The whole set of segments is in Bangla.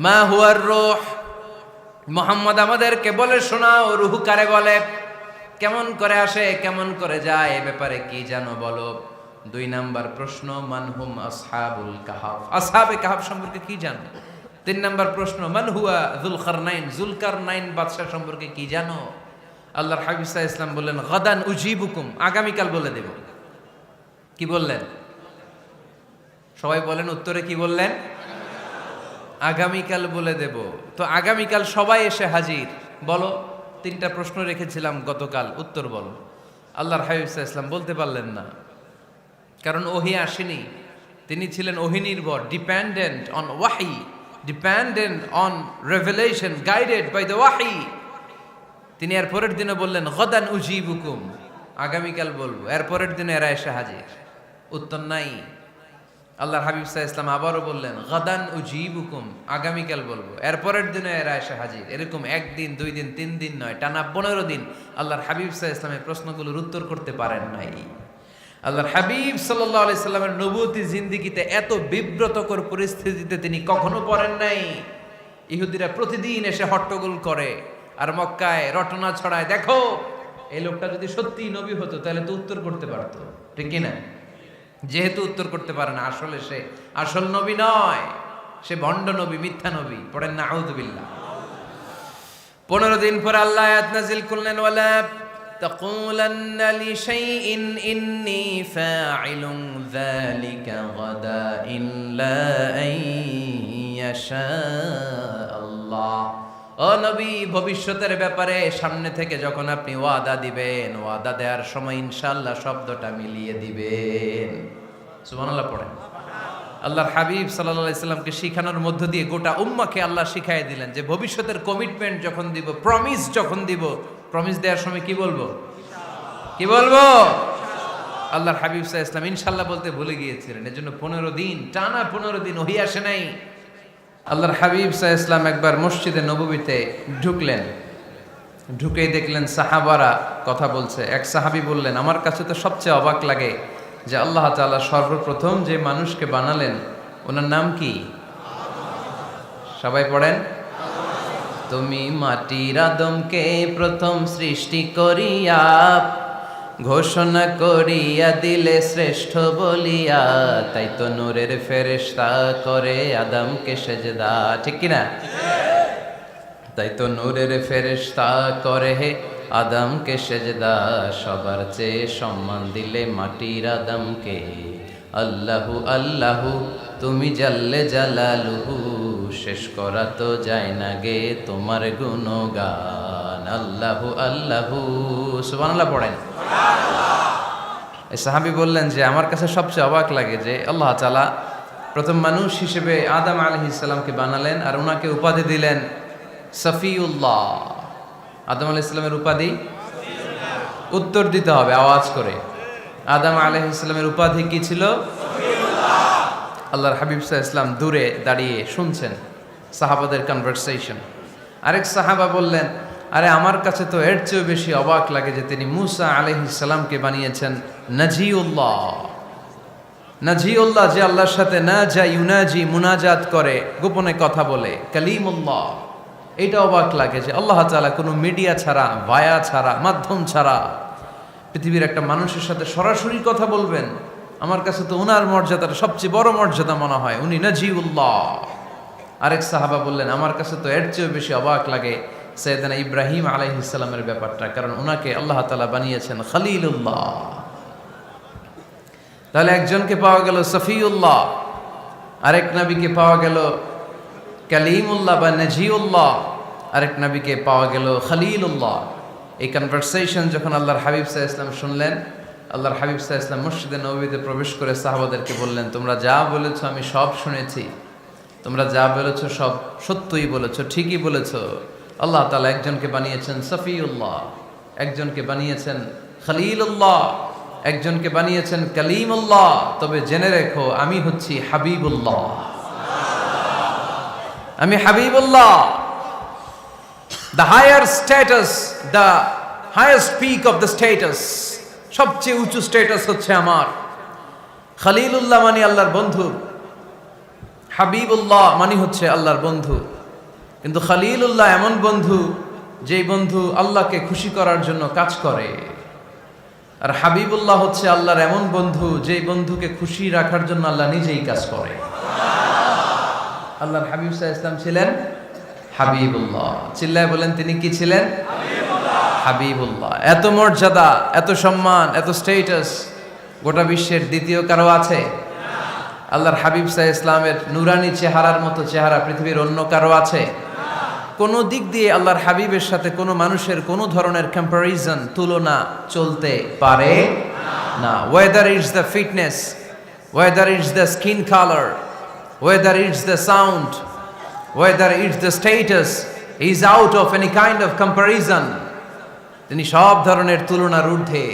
মা হুয়ার রূহ, মুহাম্মদ আমাদেরকে বলে শোনাও রূহ কারে বলে, কেমন করে আসে, কেমন করে যায়, এ ব্যাপারে কি জানো বলো। 2 নাম্বার প্রশ্ন, মানহুম আসহাবুল কাহাফ, আসহাবে কাহাফ সম্পর্কে কি জানো। 3 নাম্বার প্রশ্ন, মান হুয়া যুলকারনাইন, যুলকারনাইন বাদশা সম্পর্কে কি জানো। আল্লাহর হাবিব সাল্লাল্লাহু আলাইহি ওয়াসাল্লাম বললেন গাদান উজিবুকুম, আগামীকাল বলে দেব। কি বললেন? সবাই বলেন উত্তরে কি বললেন? আগামীকাল বলে দেব। তো আগামীকাল সবাই এসে হাজির। বলো, 3টা প্রশ্ন রেখেছিলাম গতকাল, উত্তর বলো। আল্লাহর হাবিব সাল্লাল্লাহু আলাইহি ওয়াসাল্লাম বলতে পারলেন না, কারণ ওহী আসেনি। তিনি ছিলেন ওহী নির্ভর, ডিপেন্ডেন্ট অন ওয়াহি, dependent on revelation, guided by the ওয়াহি। তিনি এর পরের দিনে বললেন গাদান উজিবুকুম, আগামীকাল বলবো। এর পরের দিনে এরা এসে হাজির, উত্তর নাই। আল্লাহর হাবিব সাল্লাল্লাহু আলাইহি ওয়াসাল্লাম আবারও বললেন গাদান উজিবুকুম, আগামীকাল বলবো। এর পরের দিনে এরা এসে হাজির। এরকম 1 দিন 2 দিন 3 দিন নয়, টানা 15 দিন আল্লাহর হাবিব সাল্লাল্লাহু আলাইহি ওয়াসাল্লামের প্রশ্নগুলোর উত্তর করতে পারেন নাই। আল্লাহর হাবিব সাল্লাল্লাহু আলাইহি সাল্লামের নবুয়তি জিন্দেগিতে এত বিব্রতকর পরিস্থিতিতে তিনি কখনো পড়েন নাই। ইহুদিরা প্রতিদিন এসে হট্টগোল করে আর মক্কায় রটনা ছড়ায়, দেখো এই লোকটা যদি সত্যিই নবী হতো তাহলে তো উত্তর করতে পারতো, ঠিক কি না? যেহেতু উত্তর করতে পারে না, আসলে সে আসল নবী নয়, সে ভণ্ড নবী, মিথ্যা নবী। পড়েন না আউযুবিল্লাহ। 15 দিন পর আল্লাহ আয়াত নাযিল করলেন, ওয়ালা তাকুলান্না লিশাইইন ইন্নী ফাইলুন যালিকা গাদা ইল্লা আইয়াশা আল্লাহ। ও নবী, ভবিষ্যতের ব্যাপারে সামনে থেকে যখন আপনি ওয়াদা দিবেন, ওয়াদা দেওয়ার সময় ইনশাআল্লাহ শব্দটা মিলিয়ে দিবেন। সুবহানাল্লাহ পড়েন। আল্লাহর হাবিব সাল্লাল্লাহু আলাইহি সাল্লামকে শিখানোর মধ্য দিয়ে গোটা উম্মাহকে আল্লাহ শিখাইয়ে দিলেন যে ভবিষ্যতের কমিটমেন্ট যখন দিব, প্রমিস যখন দিব, প্রমিস দেওয়ার সময় কি বলবো? কি বলবো? আল্লাহর হাবিব সাল্লাল্লাহু আলাইহি সাল্লাম ইনশাআল্লাহ বলতে ভুলে গিয়েছিলেন। এজন্য 15 দিন, টানা 15 দিন ওহী আসে নাই। আল্লাহর হাবিব সাল্লাল্লাহু আলাইহি সাল্লাম একবার মসজিদে নববীতে ঢুকলেন, ঢুকেই দেখলেন সাহাবারা কথা বলছে। এক সাহাবী বললেন, আমার কাছে তো সবচেয়ে অবাক লাগে যে আল্লাহ তাআলা সর্বপ্রথম যে মানুষকে বানালেন ওনার নাম কি? সবাই পড়েন। তুমি মাটির আদমকে প্রথম সৃষ্টি করিয়া ঘোষণা করিয়া দিলে শ্রেষ্ঠ বলিয়া, তাই তো নূরের ফেরেশতা করে আদমকে সেজদা, ঠিক কিনা? তাই তো নূরের ফেরেশতা করে হে আদমকে সেজদা, সবার চেয়ে সম্মান দিলে মাটির আদমকে। আল্লাহু আল্লাহু তুমি জাল্লে জালালুহু, শেষ করা তো যায় না গে তোমার গুণগান। আল্লাহু আল্লাহু, সুবহানাল্লাহ পড়েন। এই সাহাবী বললেন যে আমার কাছে সবচেয়ে অবাক লাগে যে আল্লাহ তাআলা প্রথম মানুষ হিসেবে আদম আলাইহিস সালামকে বানালেন আর ওনাকে উপাধি দিলেন সফিউল্লাহ। আদম আলাইহিস সালামের উপাধি? উত্তর দিতে হবে আওয়াজ করে। আদম আলাইহিস সালামের উপাধি কি ছিল? আল্লাহর হাবিব সাল্লাল্লাহু আলাইহি ওয়াসাল্লাম দূরে দাঁড়িয়ে শুনছেন সাহাবাদের কনভারসেশন। আরেক সাহাবা বললেন, আরে আমার কাছে তো এর চেয়েও বেশি অবাক লাগে যে তিনি মূসা আলাইহিস সালামকে বানিয়েছেন নাজিউল্লাহ। নাজিউল্লাহ, যে আল্লাহর সাথে না যা ইউনাজি, মুনাজাত করে, গোপনে কথা বলে, কালিমুল্লাহ। এইটা অবাক লাগে যে আল্লাহ তাআলা কোনো মিডিয়া ছাড়া, ভায়া ছাড়া, মাধ্যম ছাড়া পৃথিবীর একটা মানুষের সাথে সরাসরি কথা বলবেন। আমার কাছে তো ওনার মর্যাদাটা সবচেয়ে বড় মর্যাদা মনে হয়, উনি নাজিউল্লাহ। আরেক সাহাবা বললেন, আমার কাছে তো এর চেয়েও বেশি অবাক লাগে সাইয়েদনা ইব্রাহিম আলাইহিস সালামের ব্যাপারটা, কারণ ওনাকে আল্লাহ তাআলা বানিয়েছেন খলিলুল্লাহ। তাহলে একজনকে পাওয়া গেল সফিউল্লাহ, আরেক নবীকে পাওয়া গেল কালিমুল্লাহ বা নাজিউল্লাহ, আরেক নবীকে পাওয়া গেল খলিলুল্লাহ। এই কনভারসেশন যখন আল্লাহর হাবিব সাল্লাল্লাহু আলাইহি ওয়াসাল্লাম শুনলেন, আল্লাহর হাবিব সাল্লাল্লাহু আলাইহি ওয়াসাল্লাম মসজিদে নববীতে প্রবেশ করে সাহাবাদেরকে বললেন, তোমরা যা বলেছো আমি সব শুনেছি, তোমরা যা বলেছো সব সত্যই বলেছো, ঠিকই বলেছো। আল্লাহ তাআলা একজনকে বানিয়েছেন সফিউল্লাহ, একজনকে বানিয়েছেন খলিলুল্লাহ, একজনকে বানিয়েছেন কালিমুল্লাহ। তবে জেনে রেখো আমি হচ্ছি হাবিবুল্লাহ, আমি Habibullah. The higher status, the highest peak of the status, সবচেয়ে উঁচু স্ট্যাটাস হচ্ছে আমার। খলিলুল্লাহ মানে আল্লাহর বন্ধু, হাবিবুল্লাহ মানে হচ্ছে আল্লাহর বন্ধু, কিন্তু খলিলুল্লাহ এমন বন্ধু যেই বন্ধু আল্লাহকে খুশি করার জন্য কাজ করে। আর হাবিবুল্লাহ হচ্ছে আল্লাহর এমন বন্ধু যেই বন্ধুকে খুশি রাখার জন্য আল্লাহ নিজেই কাজ করে। আল্লাহর হাবিব সাল্লাল্লাহু আলাইহি ওয়াসাল্লাম ছিলেন হাবিবুল্লাহ। চিল্লায় বলেন তিনি কি ছিলেন? হাবিবুল্লাহ। এত মর্যাদা, এত সম্মান, এত স্টেটাস গোটা বিশ্বের দ্বিতীয় কারো আছে? আল্লাহর হাবিব সাল্লাল্লাহু আলাইহি ওয়াসাল্লামের নুরানি চেহারার মতো চেহারা পৃথিবীর অন্য কারো আছে? কোনো দিক দিয়ে আল্লাহর হাবিবের সাথে কোনো মানুষের কোনো ধরনের কম্প্যারিজন, তুলনা চলতে পারে না। Whether it's the fitness, whether it's the skin colour, whether it's the sound, whether it's the status, is out of any kind of comparison. তিনি সব ধরনের তুলনার ঊর্ধ্বে।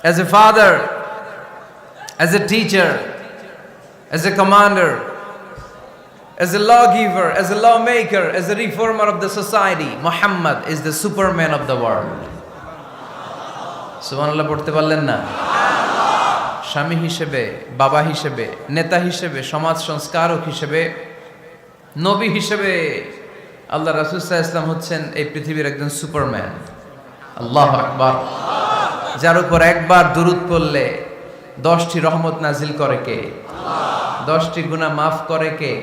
As a father, as a teacher, as a commander, as a lawgiver, as a lawmaker, as a reformer of the society, Muhammad is the superman of the world. সুবহানাল্লাহ পড়তে পারলেন না? স্বামী হিসেবে, বাবা হিসেবে, নেতা হিসেবে, সমাজ সংস্কারক হিসেবে, নবী হিসেবে আল্লাহ রাসূল সাল্লাল্লাহু আলাইহি ওয়াসাল্লাম হচ্ছেন এই পৃথিবীর একজন সুপারম্যান। আল্লাহু আকবার। যার উপর একবার দুরূদ পড়লে 10টি রহমত নাজিল করে কে? 10টি গুনাহ মাফ করে কে?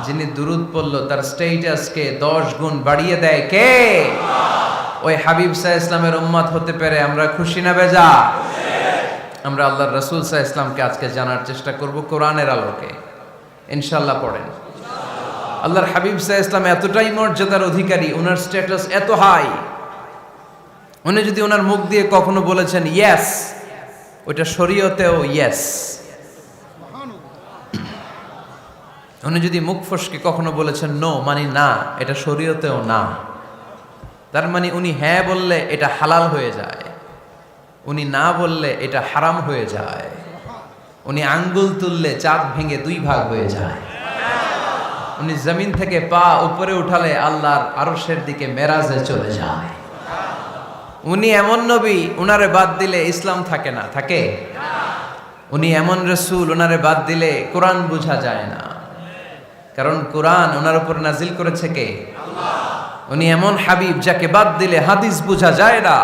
যিনি দুরূদ পড়ল তার স্ট্যাটাসকে 10 গুণ বাড়িয়ে দেয় কে? ওই হাবিব সাল্লাল্লাহু আলাইহি ওয়াসাল্লামের উম্মত হতে পেরে আমরা খুশি না বেজা? আমরা আল্লাহর রাসূল সাল্লাল্লাহু আলাইহি ওয়াসাল্লামকে আজকে জানার চেষ্টা করব কোরআনের আলোকে। ইনশাআল্লাহ পড়েন। আল্লাহর হাবিব সাল্লাল্লাহু আলাইহি ওয়াসাল্লাম এতটাই মর্যাদার অধিকারী, ওনার স্ট্যাটাস এত হাই, উনি যদি ওনার মুখ দিয়ে কখনো বলেছেন ইয়েস, ওইটা শরীয়তেও ইয়েস। উনি যদি মুখ ফসকে কখনো বলেছেন নো, মানে না, এটা শরীয়তেও না। তার মানে উনি হ্যাঁ বললে এটা হালাল হয়ে যায়, উনি না বললে এটা হারাম হয়ে যায়। উনি আঙ্গুল তুললে চাঁদ ভেঙে 2 ভাগ হয়ে যায়। উনি জমিন থেকে পা উপরে উঠালে আল্লাহর আরশের দিকে মেরাজে চলে যায়। উনি এমন নবী, উনারে বাদ দিলে ইসলাম থাকে না, থাকে? উনি এমন রাসূল, উনারে বাদ দিলে কোরআন বোঝা যায় না, কারণ কোরআন ওনার উপর নাজিল করেছে কে? আল্লাহ। উনি এমন হাবিব যাকে বাদ দিলে হাদিস বোঝা যায় না,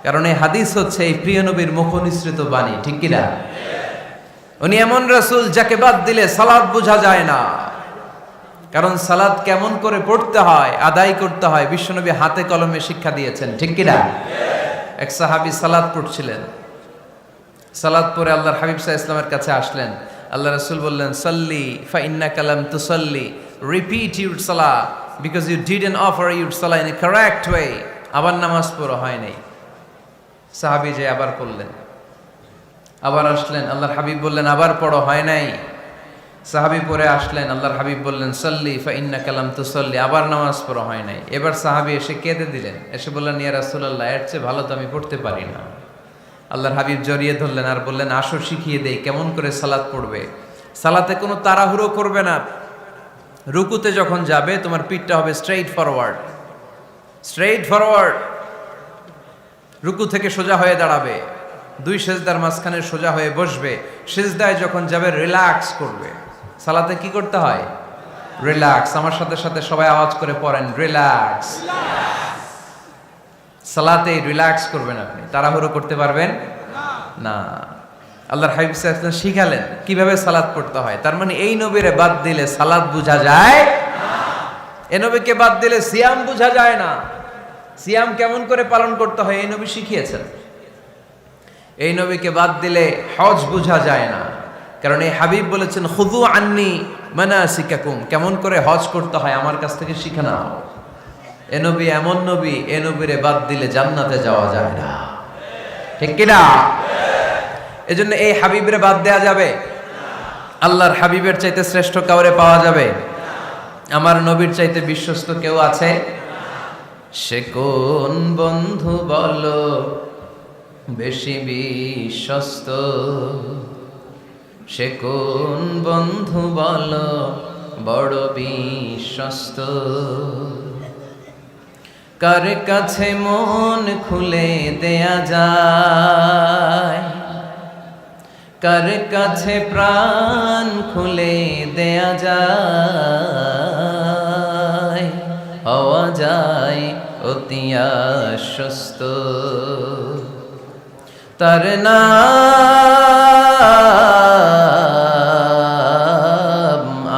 কারণ এই হাদিস হচ্ছে এই প্রিয় নবীর মুখনিসৃত বাণী, ঠিক কি না? উনি এমন রাসূল যাকে বাদ দিলে সালাত বোঝা যায় না, কারণ সালাত কেমন করে পড়তে হয়, আদায় করতে হয় বিশ্বনবী হাতে কলমে শিক্ষা দিয়েছেন, ঠিক কি না? এক সাহাবী সালাত পড়ছিলেন, সালাত পড়ে আল্লাহর হাবিব সাল্লাল্লাহু আলাইহি ওয়াসাল্লামের কাছে আসলেন। আল্লাহ রাসূল বললেন, সাল্লি ফা ইন্নাকা লাম তুসাল্লি, রিপিট ইউর সালাহ because you didn't offer your সালাহ ইন এ কারেক্ট ওয়ে। আবার নামাজ পড়া হয় নাই। সাহাবী যে আবার পড়লেন, আবার আসলেন, আল্লাহর হাবিব বললেন আবার পড়ো, হয় নাই। সাহাবী পরে আসলেন, আল্লাহর হাবিব বললেন সাল্লি ফা ইন্নাকা লাম তুসাল্লি, আবার নামাজ পড়া হয় নাই। এবার সাহাবী এসে কেঁদে দিলেন, এসে বললেন ইয়া রাসূলুল্লাহ, এর চেয়ে ভালো তো আমি পড়তে পারি না। আল্লাহর হাবিব জড়িয়ে ধরলেন আর বললেন আসো শিখিয়ে দেই কেমন করে সালাত পড়বে। সালাতে কোনো তাড়াহুড়ো করবে না। রুকুতে যখন যাবে তোমার পিঠটা হবে স্ট্রেইট ফরওয়ার্ড, স্ট্রেইট ফরওয়ার্ড। রুকু থেকে সোজা হয়ে দাঁড়াবে, 2 সেজদার মাঝখানে সোজা হয়ে বসবে। সেজদায় যখন যাবে রিল্যাক্স করবে। সালাতে কি করতে হয়? রিল্যাক্স। আমার সাথে সাথে সবাই আওয়াজ করে পড়েন রিল্যাক্স। সালাতে রিল্যাক্স করবেন আপনি, তাড়াহুড়ো করতে পারবেন না। আল্লাহর হাবিব সাল্লাল্লাহু আলাইহি ওয়াসাল্লাম শিখালেন কিভাবে সালাত পড়তে হয়। তার মানে এই নবীরে বাদ দিলে সালাত বোঝা যায় না, এই নবীকে বাদ দিলে সিয়াম বোঝা যায় না। সিয়াম কেমন করে পালন করতে হয় এই নবী শিখিয়েছেন। এই নবীকে বাদ দিলে হজ বোঝা যায় না, কারণ এই হাবিব বলেছেন খুযু আন্নী মানাসিকাকুম, কেমন করে হজ করতে হয় আমার কাছ থেকে শিখে নাও। এ নবী এমন নবী, এ নবীরে বাদ দিলে জান্নাতে যাওয়া যায় না, ঠিক কি না? এজন্য এই হাবিবের বাদ দেয়া যাবে? আল্লাহর হাবিবের চাইতে শ্রেষ্ঠ কাউরে পাওয়া যাবে? আমার নবীর চাইতে বিশ্বস্ত কেউ আছে? সে কোন বন্ধু বলো বেশি বিশ্বস্ত, সে কোন বন্ধু বলো বড় বিশ্বস্ত, কার কাছে মন খুলে দেয়া যায়, কার কাছে প্রাণ খুলে দেয়া যায়, হওয়া যায় অতি আশ্বস্ত। তার নাম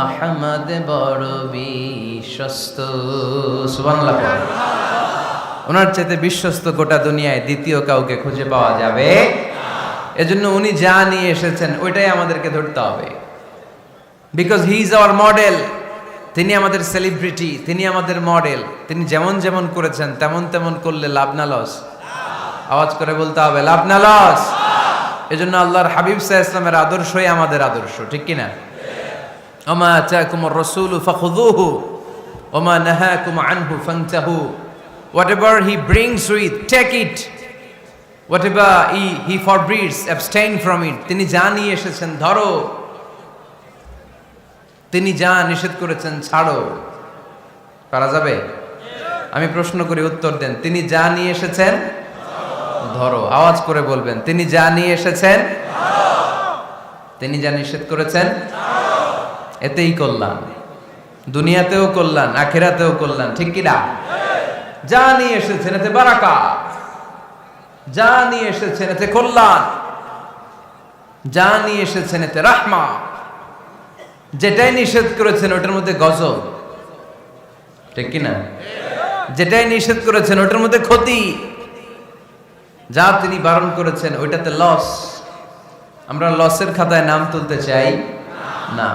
আহমদ বড় বিশ্বস্ত। সুবহানাল্লাহ। ওনার চাইতে বিশ্বস্ত গোটা দুনিয়ায় দ্বিতীয় কাউকে খুঁজে পাওয়া যাবে। এজন্য উনি যা নিয়ে এসেছেন ওইটাই আমাদেরকে ধরতে হবে, because he is our model. তিনি আমাদের সেলিব্রিটি, তিনি আমাদের মডেল। তিনি যেমন যেমন করেছেন তেমন তেমন করলে লাভ না লস? আওয়াজ করে বলতে হবে, লাভ না লস? এজন্য আল্লাহর হাবিব সাল্লাল্লাহু আলাইহি ওয়াসাল্লামের আদর্শই আমাদের আদর্শ, ঠিক কি না? ওমা আতাকুমুর রাসূলু ফাখুযুহু ওমা নাহাকুম আনহু ফান্তাহু। Whatever he brings with, take it. Whatever he forbids, abstain from it. তিনি যা নিয়ে এসেছেন ধরো, তিনি যা নিষেধ করেছেন ছাড়ো। পারা যাবে? আমি প্রশ্ন করি, উত্তর দেন। তিনি যা নিয়ে এসেছেন ধরো। আওয়াজ করে বলবেন, তিনি যা নিয়ে এসেছেন ধরো, তিনি যা নিষেধ করেছেন ছাড়ো। এতেই কল্যাণ, দুনিয়াতেও কল্যাণ, আখিরাতেও কল্যাণ, ঠিক কি না? যা নিয়ে এসেছেন এতে বারাকাত, যা নিয়ে এসেছেন এতে কল্যাণ, যা নিয়ে এসেছেন এতে রাহমা। যেটাই নিষেধ করেছেন ওটার মধ্যে গজব, ঠিক কি না? যেটাই নিষেধ করেছেন ওটার মধ্যে ক্ষতি, যা তিনি বারণ করেছেন ওইটাতে লস। আমরা লসের খাতায় নাম তুলতে চাই না।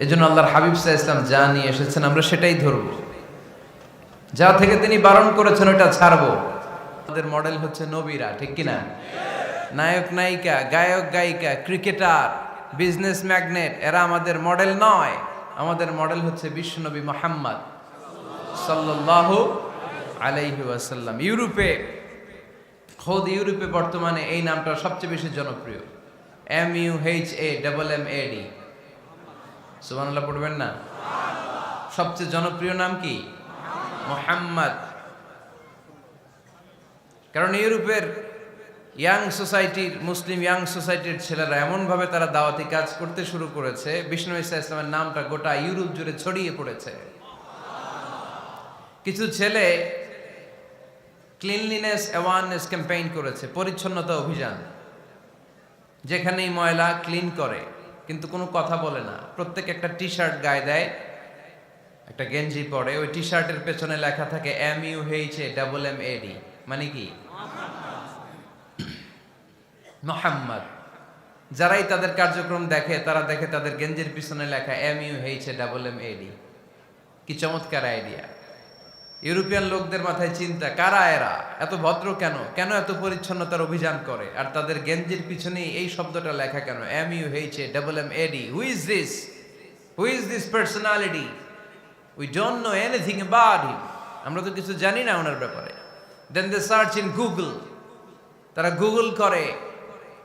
এজন্য আল্লাহর হাবিব সাল্লাল্লাহু আলাইহি ওয়াসাল্লাম যা নিয়ে এসেছেন আমরা সেটাই ধরব, যা থেকে তিনি বারণ করেছেন ওটা ছাড়বো। আমাদের মডেল হচ্ছে নবীরা, ঠিক কিনা? নায়ক নায়িকা, গায়ক গায়িকা, ক্রিকেটার, বিজনেস ম্যাগনেট, এরা আমাদের মডেল নয়। আমাদের মডেল হচ্ছে বিশ্বনবী মুহাম্মদ সাল্লাল্লাহু আলাইহি ওয়াসাল্লাম। খোদ ইউরোপে বর্তমানে এই নামটা সবচেয়ে বেশি জনপ্রিয়, MUHAMMAD। সুবহানাল্লাহ পড়বেন না? সবচেয়ে জনপ্রিয় নাম কি? মুহাম্মদ। কারণ ইউরোপের ইয়াং সোসাইটির, মুসলিম ইয়াং সোসাইটির ছেলেরা এমনভাবে তারা দাওয়াতি কাজ করতে শুরু করেছে, বিষ্ণু ঈসা ইসলামের নামটা গোটা ইউরোপ জুড়ে ছড়িয়ে পড়েছে। কিছু ছেলে ক্লিনলিনেস অ্যাওয়ারনেস ক্যাম্পেইন করেছে, পরিচ্ছন্নতা অভিযান। যেখানেই ময়লা ক্লিন করে, কিন্তু কোনো কথা বলে না। প্রত্যেক একটা টি শার্ট গায়ে দেয়, একটা গেঞ্জি পরে, ওই টি শার্টের পেছনে লেখা থাকে MUHAMMAD, মানে কি? মুহাম্মদ। যারাই তাদের কার্যক্রম দেখে তারা দেখে তাদের গেঞ্জির পিছনে লেখা MUHAMMAD। কি চমৎকার আইডিয়া! ইউরোপিয়ান লোকদের মাথায় চিন্তা, কারা এরা, এত ভদ্র কেন, কেন এত পরিচ্ছন্নতার অভিযান করে, আর তাদের গেঞ্জির পিছনেই এই শব্দটা লেখা কেন, MUHAMMAD। Who is this personality? We don't know anything about him. আমরা তো কিছু জানি না ওনার ব্যাপারে। Then they search in Google. তারা গুগল করে,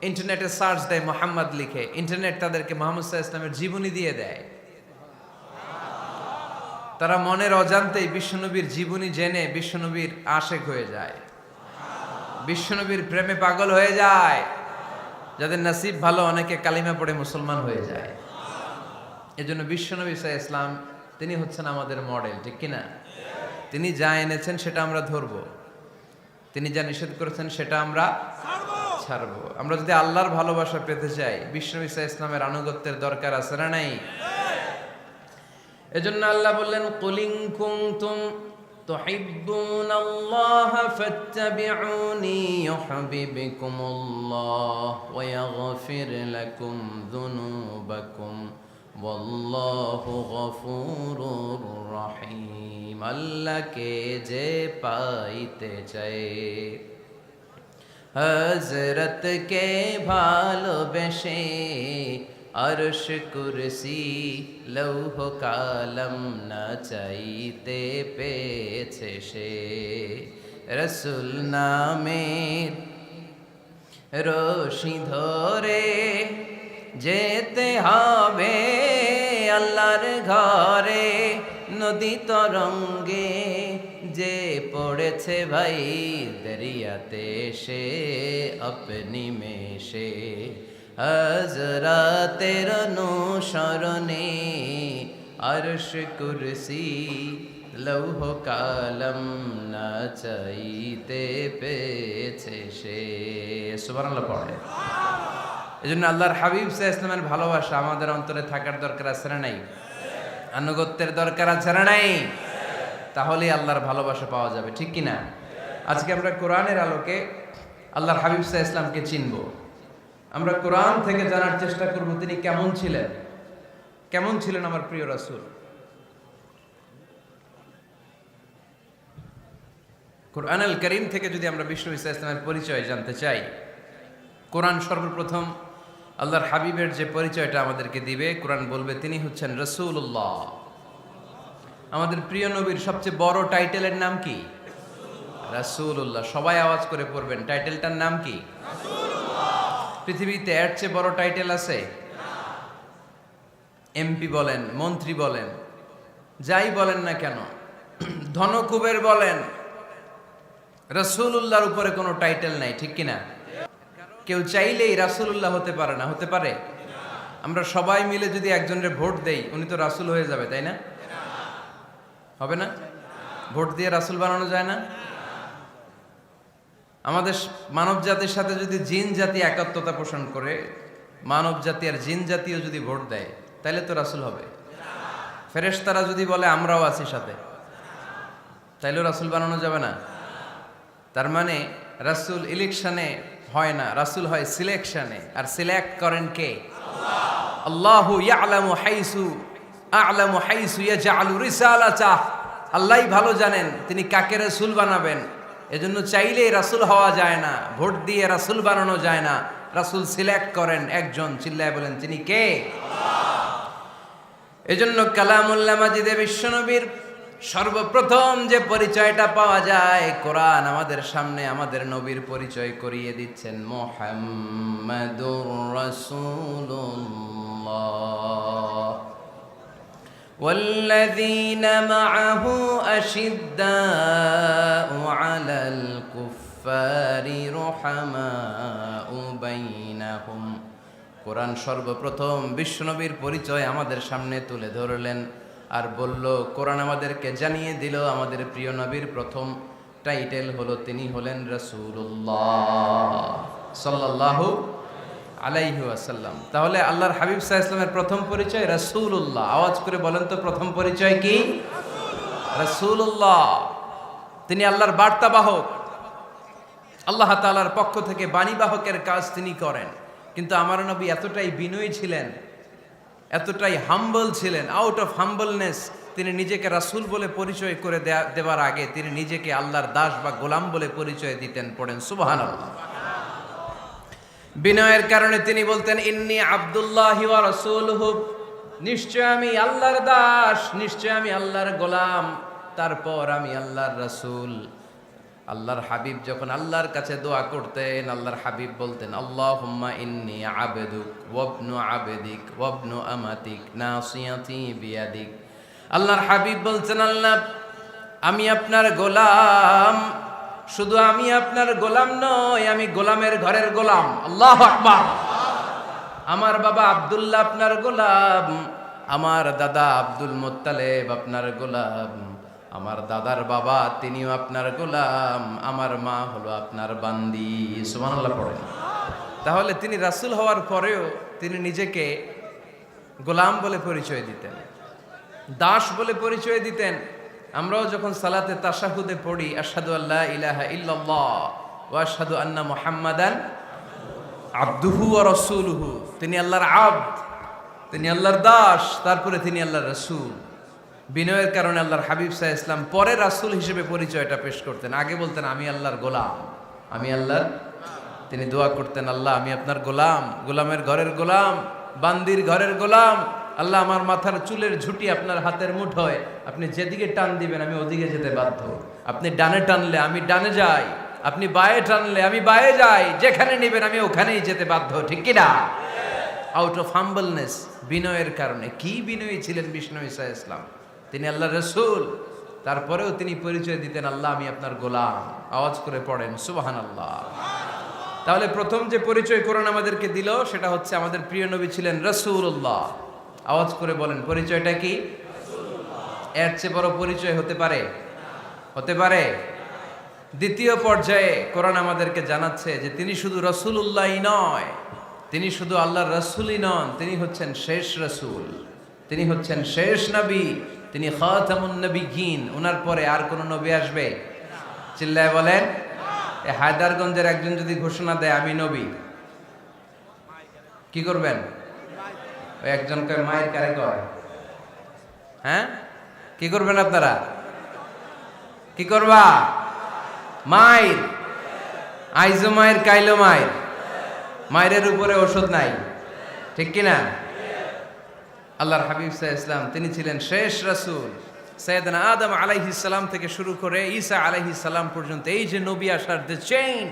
ইন্টারনেটে সার্চ দেয় মুহাম্মদ লিখে, ইন্টারনেট তাদেরকে মুহাম্মদ সাল্লাল্লাহু আলাইহি ওয়াসাল্লামের জীবনী দিয়ে দেয়। তারা মনের অজান্তেই বিশ্বনবীর জীবনী জেনে বিশ্বনবীর আশেক হয়ে যায়, বিশ্বনবীর প্রেমে পাগল হয়ে যায়। যাদের নসিব ভালো, অনেকে কালিমা পড়ে মুসলমান হয়ে যায়। এজন্য বিশ্বনবী সাল্লাল্লাহু আলাইহি ওয়াসাল্লাম তিনি হচ্ছেন আমাদের মডেল, ঠিক কিনা? তিনি যা এনেছেন সেটা আমরা ধরবো, তিনি যা নিষেধ করেছেন সেটা আমরা ছাড়বো। আমরা যদি আল্লাহর ভালোবাসা পেতে চাই, বিশ্বনবী সাল্লাল্লাহু আলাইহি ওয়াসাল্লামের আনুগত্যের দরকার আছে না নাই? এজন্য আল্লাহ বললেন, কুল ইন কুনতুম তুহিব্বুনাল্লাহা ফাত্তাবিউনি ইউহিব্বুকুমুল্লাহ ওয়া ইয়াগফির লাকুম যুনুবাকুম ওয়াল্লাহু গফুরুর রহিম। আল্লাহকে যে পাইতে চায়, হযরতকে ভালোবেসে আরশ কুরসি লৌহ কালম না চাইতে পেয়েছে সে। রসুল নামের রশি ধরে যেতে হবে আল্লাহর ঘরে। নদী তরঙ্গে যে পড়েছে ভাই দরিয়াতে, সে আপনি মেশে হযরতের অনুসরণে আরশ কুরসি লৌহ কালম না চাইতে পেয়েছে সে। সুবহানাল্লাহ পড়ে। এজন্য আল্লাহর হাবিব সাল্লাল্লাহু আলাইহি ওয়াসাল্লামের ভালোবাসা আমাদের অন্তরে থাকার দরকার আছে না নাই? আনুগত্যের দরকার আছে না নাই? তাহলে আল্লাহর ভালোবাসা পাওয়া যাবে, ঠিক কি না? আজকে আমরা কোরআনের আলোকে আল্লাহর হাবিব সাল্লাল্লাহু আলাইহি ওয়াসাল্লামকে চিনব। আমরা কোরআন থেকে জানার চেষ্টা করব তিনি কেমন ছিলেন। কেমন ছিলেন আমার প্রিয় রাসূল? কোরআনুল কারীম থেকে যদি আমরা বিষ্ণু ঈসা ইসলামের পরিচয় জানতে চাই, কোরআন সর্বপ্রথম আল্লাহর হাবিবের যে পরিচয়টা আমাদেরকে দিবে, কোরআন বলবে তিনি হচ্ছেন রাসূলুল্লাহ। আমাদের প্রিয় নবীর সবচেয়ে বড় টাইটেলের নাম কি? রাসূলুল্লাহ। সবাই আওয়াজ করে পড়বেন, টাইটেলটার নাম কি? রাসূলুল্লাহ। পৃথিবীতে এর চেয়ে বড় টাইটেল আছে? এমপি বলেন, মন্ত্রী বলেন, যাই বলেন না কেন, ধনকুবের বলেন, রাসূলুল্লাহর উপরে কোনো টাইটেল নাই, ঠিক কিনা? কেউ চাইলেই রাসূলুল্লাহ হতে পারে না, হতে পারে? আমরা সবাই মিলে যদি একজনের ভোট দেই, উনি তো রাসূল হয়ে যাবে, তাই না? হবে না? ভোট দিয়ে রাসূল বানানো যায় না? আমাদের মানব জাতির সাথে যদি জিন জাতি একাত্মতা পোষণ করে, মানব জাতি আর জিন জাতিও যদি ভোট দেয়, তাহলে তো রাসূল হবে। ফেরেশতারা যদি বলে আমরাও আছি সাথে, তাইলেও রাসূল বানানো যাবে না। তার মানে রাসূল ইলেকশনে হয় না, রাসূল হয় সিলেকশনে। আর সিলেক্ট করেন কে? আল্লাহ। আল্লাহু ইয়ালামু হাইসু আ'লামু হাইসু ইয়াজআলু রিসালাতাহ। আল্লাহই ভালো জানেন তিনি কাকে রাসূল বানাবেন। এজন্য চাইলেই রাসূল হওয়া যায় না, ভোট দিয়ে রাসূল বানানো যায় না। রাসূল সিলেক্ট করেন একজন, চিল্লায় বলেন তিনি কে? আল্লাহ। এজন্য কালামুল্লাহ মাজিদে বিশ্বনবীর সর্বপ্রথম যে পরিচয়টা পাওয়া যায়, কোরআন আমাদের সামনে আমাদের নবীর পরিচয় করিয়ে দিচ্ছেন, মুহাম্মাদুর রাসূলুল্লাহ ওয়াল্লাযীনা মা'আহু আশিদ্দাউ আলাল কুফফারি রুহামাউ বাইনাহুম। কোরআন সর্বপ্রথম বিশ্বনবীর পরিচয় আমাদের সামনে তুলে ধরলেন আর বলল, কোরআন আমাদেরকে জানিয়ে দিল আমাদের প্রিয় নবীর প্রথম টাইটেল হলো তিনি হলেন রাসূলুল্লাহ সাল্লাল্লাহু আলাইহি ওয়াসাল্লাম। তাহলে আল্লাহর হাবিব সাল্লাল্লাহু আলাইহি ওয়াসাল্লামের প্রথম পরিচয় রাসূলুল্লাহ। আওয়াজ করে বলেন তো প্রথম পরিচয় কি? রাসূলুল্লাহ। তিনি আল্লাহর বার্তাবাহক, আল্লাহ তাআলার পক্ষ থেকে বাণীবাহকের কাজ তিনি করেন। কিন্তু আমার নবী এতটাই বিনয়ী ছিলেন, এতটাই হাম্বল ছিলেন, আউট অফ হাম্বলনেস তিনি নিজেকে রাসূল বলে পরিচয় করে দেওয়ার আগে তিনি নিজেকে আল্লাহর দাস বা গোলাম বলে পরিচয় দিতেন। পড়েন সুবহানাল্লাহ। বিনয়ের কারণে তিনি বলতেন, ইন্নী আব্দুল্লাহি ওয়া রাসূলুহু, নিশ্চয় আমি আল্লাহর দাস, নিশ্চয় আমি আল্লাহর গোলাম, তারপর আমি আল্লাহর রাসূল। আল্লাহর হাবিব যখন আল্লাহর কাছে দোয়া করতেন, আল্লাহর হাবিব বলতেন, আল্লাহুম্মা ইন্নী আবদুক ওয়া ইবনু আবদিক ওয়া ইবনু আমাতিক নাসিয়াতি বিয়াদিক। আল্লাহর হাবিব বলছেন, আল্লাহ আমি আপনার গোলাম, শুধু আমি আপনার গোলাম নই, আমি গোলামের ঘরের গোলাম। আল্লাহু আকবার। আমার বাবা আব্দুল্লাহ আপনার গোলাম, আমার দাদা আব্দুল মুত্তালিব আপনার গোলাম, আমার দাদার বাবা তিনিও আপনার গোলাম, আমার মা হলো আপনার বান্দি। সুবহানাল্লাহ পড়েন। তাহলে তিনি রাসূল হওয়ার পরেও তিনি নিজেকে গোলাম বলে পরিচয় দিতেন, দাস বলে পরিচয় দিতেন। আমরাও যখন সালাতে তাশাহুদে পড়ি, আশহাদু আল্লা ইলাহা ইল্লাল্লাহ ওয়া আশহাদু আন্না মুহাম্মাদান আবদুহু ওয়া রাসূলুহু, তিনি আল্লাহর আবদ, তিনি আল্লাহর দাস, তারপরে তিনি আল্লাহর রাসূল। বিনয়ের কারণে আল্লাহর হাবিব সাল্লাল্লাহু আলাইহি ওয়াসাল্লাম পরে রাসূল হিসেবে পরিচয়টা পেশ করতেন। আগে বলতেন আমি আল্লাহর গোলাম, আমি আল্লাহর। তিনি দোয়া করতেন, আল্লাহ আমি আপনার গোলাম, গোলামের ঘরের গোলাম, বান্দির ঘরের গোলাম। আল্লাহ আমার মাথার চুলের ঝুঁটি আপনার হাতের মুঠোয়, আপনি যেদিকে টান দিবেন আমি ওদিকে যেতে বাধ্য। আপনি ডানে টানলে আমি ডানে যাই, আপনি বায়ে টানলে আমি বায়ে যাই, যেখানে নেবেন আমি ওখানেই যেতে বাধ্য, ঠিক কিনা? আউট অফ হাম্বলনেস, বিনয়ের কারণে। কি বিনয়ী ছিলেন বিষ্ণু ঈসা ইসলাম। তিনি আল্লাহর রাসূল, তারপরেও তিনি পরিচয় দিতেন, আল্লাহ আমি আপনার গোলাম। আওয়াজ করে পড়েন সুবহানাল্লাহ। তাহলে প্রথম যে পরিচয় কোরআন আমাদেরকে দিল সেটা হচ্ছে আমাদের প্রিয় নবী ছিলেন রাসূলুল্লাহ। আওয়াজ করে বলেন পরিচয়টা কি? এর চেয়ে বড় পরিচয় হতে পারে? হতে পারে? দ্বিতীয় পর্যায়ে কোরআন আমাদেরকে জানাচ্ছে যে তিনি শুধু রাসূলুল্লাহই নয়, তিনি শুধু আল্লাহর রাসূলই নন, তিনি হচ্ছেন শেষ রাসূল, তিনি হচ্ছেন শেষ নবী, তিনি খাতামুন নবিয়্যিন। ওনার পরে আর কোন নবী আসবে? চিল্লায় বলেন। এই হায়দারগঞ্জের একজন যদি ঘোষণা দেয় আমি নবী, কি করবেন? ওই একজনকে মায়ের কারে কয়? হ্যাঁ, কি করবেন আপনারা? কি করবা? মায়ের আইজো মায়ের কাইলো মায়ের, মায়ের উপরে ওষুধ নাই, ঠিক কিনা? আল্লাহর হাবিব সাল্লাল্লাহু আলাইহি ওয়াসাল্লাম তিনি ছিলেন শেষ রাসূল। সাইয়েদনা আদম আলাইহিস সালাম থেকে শুরু করে ঈসা আলাইহিস সালাম পর্যন্ত এই যে নবী আসার যে চেইন,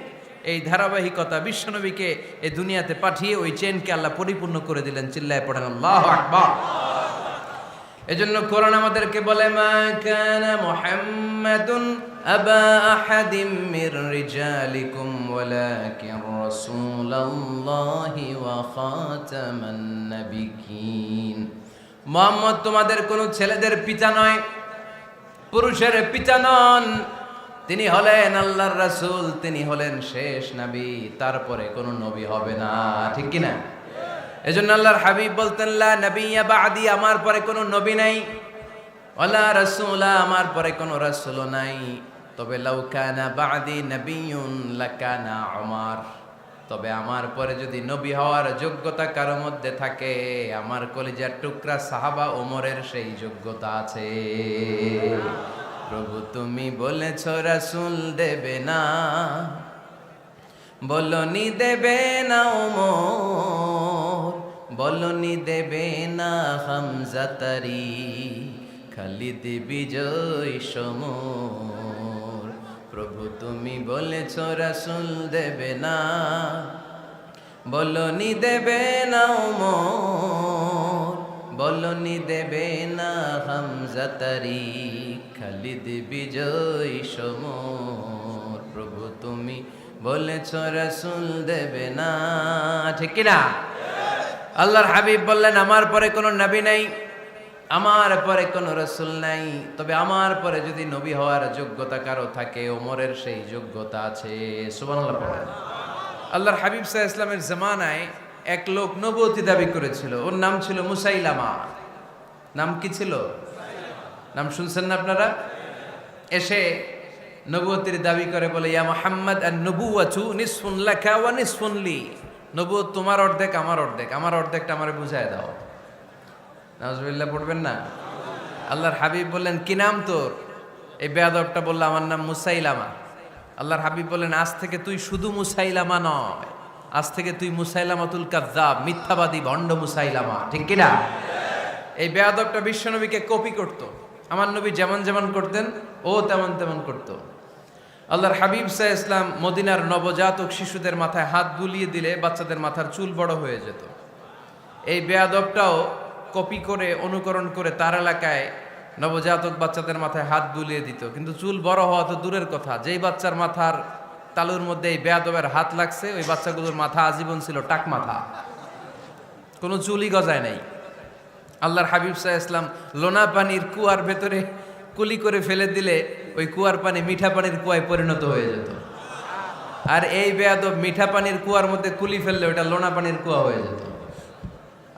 এই ধারাবাহিকতা, বিশ্বনবীকে এই দুনিয়াতে পাঠিয়ে ওই চেইনকে আল্লাহ পরিপূর্ণ করে দিলেন। চিল্লায় পড়েন আল্লাহু আকবার। এজন্য কোরআন আমাদেরকে বলে মা কানা মুহাম্মাদুন আবা আহাদিম মির রিজালিকুম ওয়ালাকিন রাসূলুল্লাহি ওয়া খাতামান নাবিয়্যিন। মুহাম্মদ তোমাদের কোন ছেলেদের পিতা নয়, পুরুষের পিতা নন, তিনি হলেন আল্লাহর রাসূল, তিনি হলেন শেষ নবী, তারপরে কোন নবী হবে না, ঠিক কি না? এজন্য আল্লাহর হাবিব বলতেন লা নবিয়্যা বা'দি, আমার পরে কোনো নবী নাই, ওয়ালা রাসূলা, আমার পরে কোনো রাসূলও নাই। তবে লাউ কানা বা'দি নবিয়্যুন লাকানা উমর, তবে আমার পরে যদি নবী হওয়ার যোগ্যতা কারো মধ্যে থাকে, আমার কলিজার টুকরা সাহাবা ওমরের সেই যোগ্যতা আছে। প্রভু তুমি বলেছো রাসূল দেবে না, বলনি দেবে না ওমর, বলনি দেবে না হামজা তারি, খালিদ বিজয় সমর। প্রভু তুমি বলেছ রাসূল দেবে না, বলনি দেবে না ওমর, বলনি দেবে না হামজা তারি, খালিদ বিজয় সমর। প্রভু তুমি বলেছ রাসূল দেবে না, ঠিক কি না? আল্লাহর হাবিব বললেন আমার পরে কোনো নবী নাই, আমার পরে কোনো রাসূল নাই, তবে আমার পরে যদি নবী হওয়ার যোগ্যতা কারো থাকে, ওমরের সেই যোগ্যতা আছে। সুবহানাল্লাহ পড়েন। আল্লাহর হাবিব সাল্লাল্লাহু আলাইহি ওয়াসাল্লামের জামানায় এক লোক নবুয়তি দাবি করেছিল, ওর নাম ছিল মুসাইলামা। নাম কি ছিল? নাম শুনছেন না আপনারা? এসে নবুয়তির দাবি করে বলে ইয়া মুহাম্মদ আন-নবুওয়াতু নিসফুন লাকা ওয়া নিসফুন লি, নবুয়ত তোমার অর্ধেক আমার অর্ধেক, আমার অর্ধেকটা আমারে বুঝায় দাও। নাউজুবিল্লাহ পড়বেন না? আল্লাহর হাবিব বললেন কি নাম তোর? এই বেয়াদবটা বলল আমার নাম মুসাইলামা। আল্লাহর হাবিব বললেন আজ থেকে তুই শুধু মুসাইলামা নয়, আজ থেকে তুই মুসাইলামাতুল কাযযাব, মিথ্যাবাদী ভণ্ড মুসাইলামা, ঠিক কি না? এই বেয়াদবটা বিশ্বনবীকে কপি করত, আমার নবী যেমন যেমন করতেন ও তেমন তেমন করত। আল্লাহর হাবিব সাল্লাল্লাহু আলাইহি ওয়াসাল্লাম মদিনার নবজাতক শিশুদের মাথায় হাত বুলিয়ে দিলে বাচ্চাদের মাথার চুল বড় হয়ে যেত। এই বেয়াদবটাও কপি করে অনুকরণ করে তার এলাকায় নবজাতক বাচ্চাদের মাথায় হাত বুলিয়ে দিত, কিন্তু চুল বড় হওয়া তো দূরের কথা, যেই বাচ্চার মাথার তালুর মধ্যে এই বেয়াদবের হাত লাগছে ওই বাচ্চাগুলোর মাথা আজীবন ছিল টাক মাথা, কোনো চুলই গজায় নাই। আল্লাহর হাবিব সাল্লাল্লাহু আলাইহি ওয়াসাল্লাম লোনা পানির কুয়ার ভেতরে কুলি করে ফেলে দিলে ওই কুয়ার পানি মিঠা পানির কুয়ায় পরিণত হয়ে যেত। আর এই বেয়াদব মিঠা পানির কুয়ার মধ্যে কুলি ফেললে ওটা লোনা পানির কুয়া হয়ে যেত।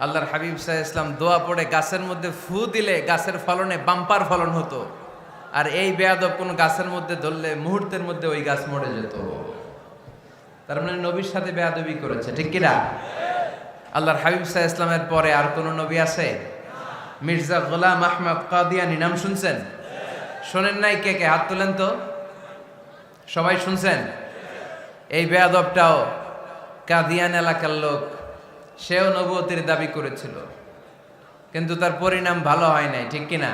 আল্লাহর হাবিব সাল্লাল্লাহু আলাইহি ওয়াসাল্লাম দোয়া পড়ে গাছের মধ্যে ফু দিলে গাছের ফলনে বাম্পার ফলন হতো, আর এই বেয়াদব কোন গাছের মধ্যে ধরলে মুহূর্তের মধ্যে ওই গাছ মরে যেত। তার মানে নবীর সাথে বেয়াদবি করেছে, ঠিক কিনা? আল্লাহর হাবিব সাল্লাল্লাহু আলাইহি ওয়াসাল্লামের পরে আর কোন নবী আছে? মির্জা গোলাম আহমদ কাদিয়ানী নাম শুনছেন? শোনেন নাই? কে কে হাত তোলেন তো। সবাই শুনছেন? এই বেয়াদবটাও কাদিয়ান এলাকার লোক, সেও নবুয়তির দাবি করেছিল, কিন্তু তার পরিণাম ভালো হয় নাই, ঠিক কিনা?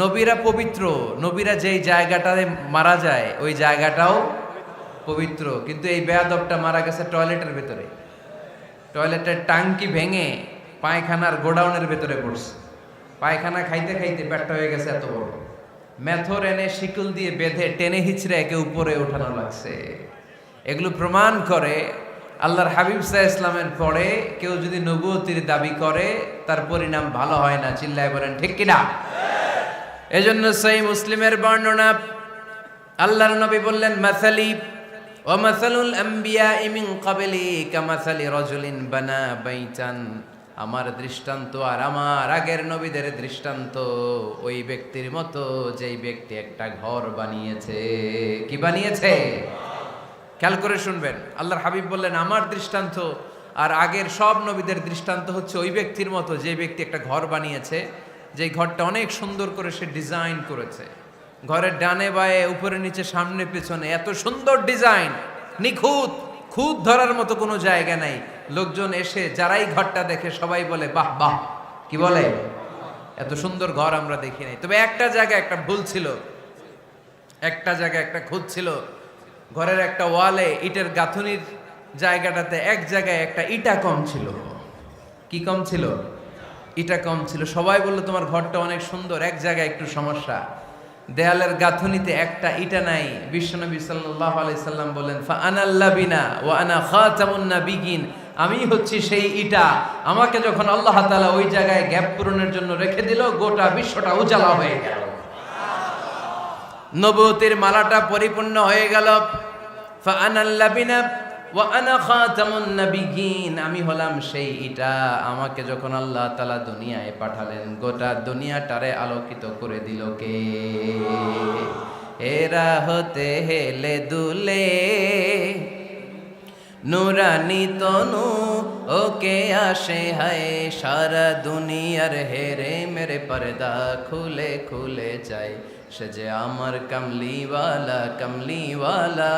নবীরা পবিত্র, নবীরা যেই জায়গাটায় মারা যায় ওই জায়গাটাও পবিত্র, কিন্তু এই বেয়াদবটা মারা গেছে টয়লেটের ভেতরে, টয়লেটের টাঙ্কি ভেঙে পায়খানার গোডাউনের ভেতরে পড়ছে। পায়খানা খাইতে খাইতে পেটটা হয়ে গেছে এত বড়, মেথর এনে শিকল দিয়ে বেঁধে টেনে হিচড়ে একে উপরে ওঠানো লাগছে। এগুলো প্রমাণ করে আল্লাহর হাবিব সাল্লাল্লাহু আলাইহি ইসলামের পরে কেউ যদি নবুয়তির দাবি করে তার পরিণাম ভালো হয় না। চিল্লায় বলেন ঠিক কিনা? এজন্য সহিহ মুসলিমের বর্ণনা, আল্লাহর নবী বললেন, মাসালি ওয়া মাসালুল আমবিয়াই মিন ক্বাবলি কামাসালি রাজুলিন বানা বাইতান, আমার দৃষ্টান্ত আর আমার আগের নবীদের দৃষ্টান্ত ওই ব্যক্তির মতো যেই ব্যক্তি একটা ঘর বানিয়েছে। কি বানিয়েছে? খেয়াল করে শুনবেন, আল্লাহর হাবিব বললেন আমার দৃষ্টান্ত আর আগের সব নবীদের দৃষ্টান্ত হচ্ছে ওই ব্যক্তির মতো যে ব্যক্তি একটা ঘর বানিয়েছে, যে ঘরটা অনেক সুন্দর করে সে ডিজাইন করেছে। ঘরের ডানে বায়ে উপরে নিচে সামনে পেছনে এত সুন্দর ডিজাইন, নিখুঁত, খুঁত ধরার মতো কোনো জায়গা নাই। লোকজন এসে যারাই ঘরটা দেখে সবাই বলে বাহ বাহ। কি বলে? এত সুন্দর ঘর আমরা দেখি নাই। তবে একটা জায়গায় একটা ভুল ছিল, একটা জায়গায় একটা খুঁত ছিল। ঘরের একটা ওয়ালে ইটের গাঁথুনির জায়গাটাতে এক জায়গায় একটা ইটা কম ছিল। কি কম ছিল? ইটা কম ছিল। সবাই বললো তোমার ঘরটা অনেক সুন্দর, এক জায়গায় একটু সমস্যা, দেয়ালের গাঁথুনিতে একটা ইটা নাই। বিশ্বনবী সাল্লাল্লাহু আলাইহি সাল্লাম বলেন, ফা আনাল লাবিনা ওয়া আনা খাতামুন নাবিয়িন, আমি হচ্ছি সেই ইটা। আমাকে যখন আল্লাহ তাআলা ওই জায়গায় গ্যাপ পূরণের জন্য রেখে দিল, গোটা বিশ্বটা উজালা হয়ে গেল, নবুয়তের মালাটা পরিপূর্ণ হয়ে গেল। ফা আনাল লাবিনা ওয়া আনা খাতামুন নাবিয়িন, আমি হলাম সেই ইটা। আমাকে যখন আল্লাহ তাআলা দুনিয়ায় পাঠালেন, গোটা দুনিয়াটারে আলোকিত করে দিল কে? এরা হতে হেলে দুলে নুরানি তনু ওকে আসে হায়, সারা দুনিয়ার হেরে মেরে পর্দা খুলে খুলে যায়। সে যে আমার কামলিওয়ালা কামলিওয়ালা,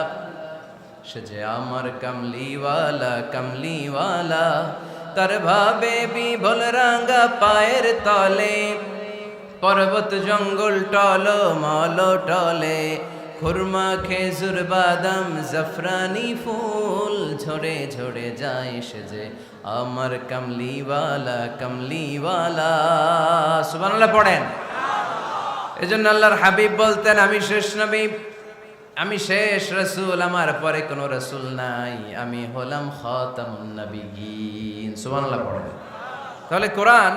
সে যে আমার কামলিওয়ালা কামলিওয়ালা, তার ভাবে বিভোল রাঙ্গা পায়ের তলে, পর্বত জঙ্গল টল মল টলে, খুরমা খেজুর বাদাম জাফরানি ফুল ঝরে ঝরে যায়। সে যে আমার কামলিওয়ালা কামলিওয়ালা। সুবহানাল্লাহ পড়েন। এজন্য আল্লাহর হাবিব বলতেন, আমি শেষ নবী, আমি শেষ রাসূল, আমার পরে কোনো রাসূল নাই, আমি হলাম খাতামুন নাবিয়িন। সুবহানাল্লাহ পড়েন। তাহলে কোরআন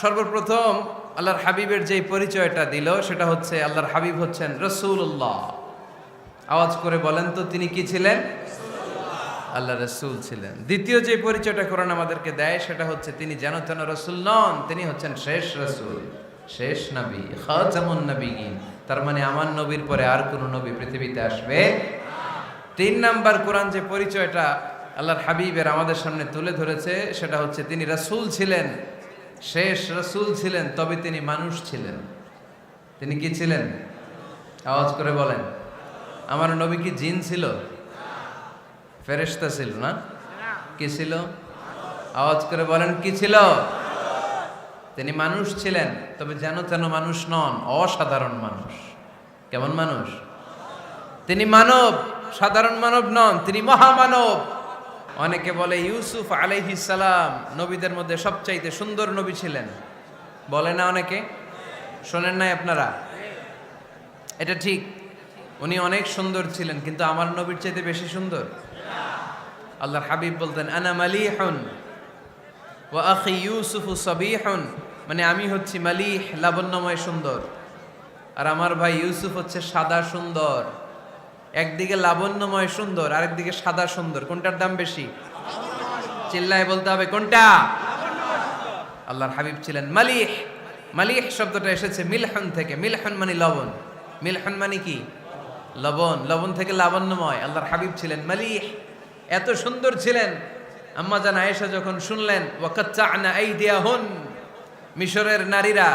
সর্বপ্রথম আল্লাহর হাবিবের যে পরিচয়টা দিল সেটা হচ্ছে আল্লাহর হাবিব হচ্ছেন রাসূলুল্লাহ। আওয়াজ করে বলেন তো, তিনি কি ছিলেন? আল্লাহ রাসূল ছিলেন। দ্বিতীয় যে পরিচয়টা কোরআন আমাদেরকে দেয় সেটা হচ্ছে তিনি যেন তেন রাসূল নন, তিনি হচ্ছেন শেষ রাসূল, শেষ নবী, খাতামুন নাবিয়িন। তার মানে আমার নবীর পরে আর কোন নবী পৃথিবীতে আসবে। তিন নাম্বার কোরআন যে পরিচয়টা আল্লাহর হাবিবের আমাদের সামনে তুলে ধরেছে সেটা হচ্ছে তিনি রাসূল ছিলেন, শেষ রাসূল ছিলেন, তবে তিনি মানুষ ছিলেন। তিনি কি ছিলেন? আওয়াজ করে বলেন। আমার নবী কি জিন ছিল? ফেরেশতা ছিল না? কি ছিল? আওয়াজ করে বলেন, কি ছিল? তিনি মানুষ ছিলেন, তবে যেন তেন মানুষ নন, অসাধারণ মানুষ। কেমন মানুষ? তিনি মানব, সাধারণ মানব নন, তিনি মহামানব। অনেকে বলে ইউসুফ আলাইহিস সালাম নবীদের মধ্যে সবচাইতে সুন্দর নবী ছিলেন, বলে না অনেকে? শোনেন নাই আপনারা? এটা ঠিক, উনি অনেক সুন্দর ছিলেন, কিন্তু আমার নবীর চাইতে বেশি সুন্দর। আল্লাহর হাবিব বলতেন, আনা মালিহুন ওয়া আখি ইউসুফু সাবিহুন, মানে আমি হচ্ছি মালিহ, লাবণ্যময় সুন্দর, আর আমার ভাই ইউসুফ হচ্ছে সাদা সুন্দর। একদিকে লাবণ্যময় সুন্দর, আরেকদিকে সাদা সুন্দর, কোনটার দাম বেশি? চিল্লায় বলতে হবে কোনটা? আল্লাহর হাবিব ছিলেন মালিহ। মালিহ শব্দটা এসেছে মিলহন থেকে। মিলহন মানে লবণ, মিলহন মানে কি? লবণ। লবণ থেকে লাবণ্যময়। আল্লাহর হাবিব ছিলেন মালিহ, এত সুন্দর ছিলেন। আম্মা জান আয়েশা যখন শুনলেন ওয়াকাত্তা'না আইদিয়াহুন, মিশরের নারীরা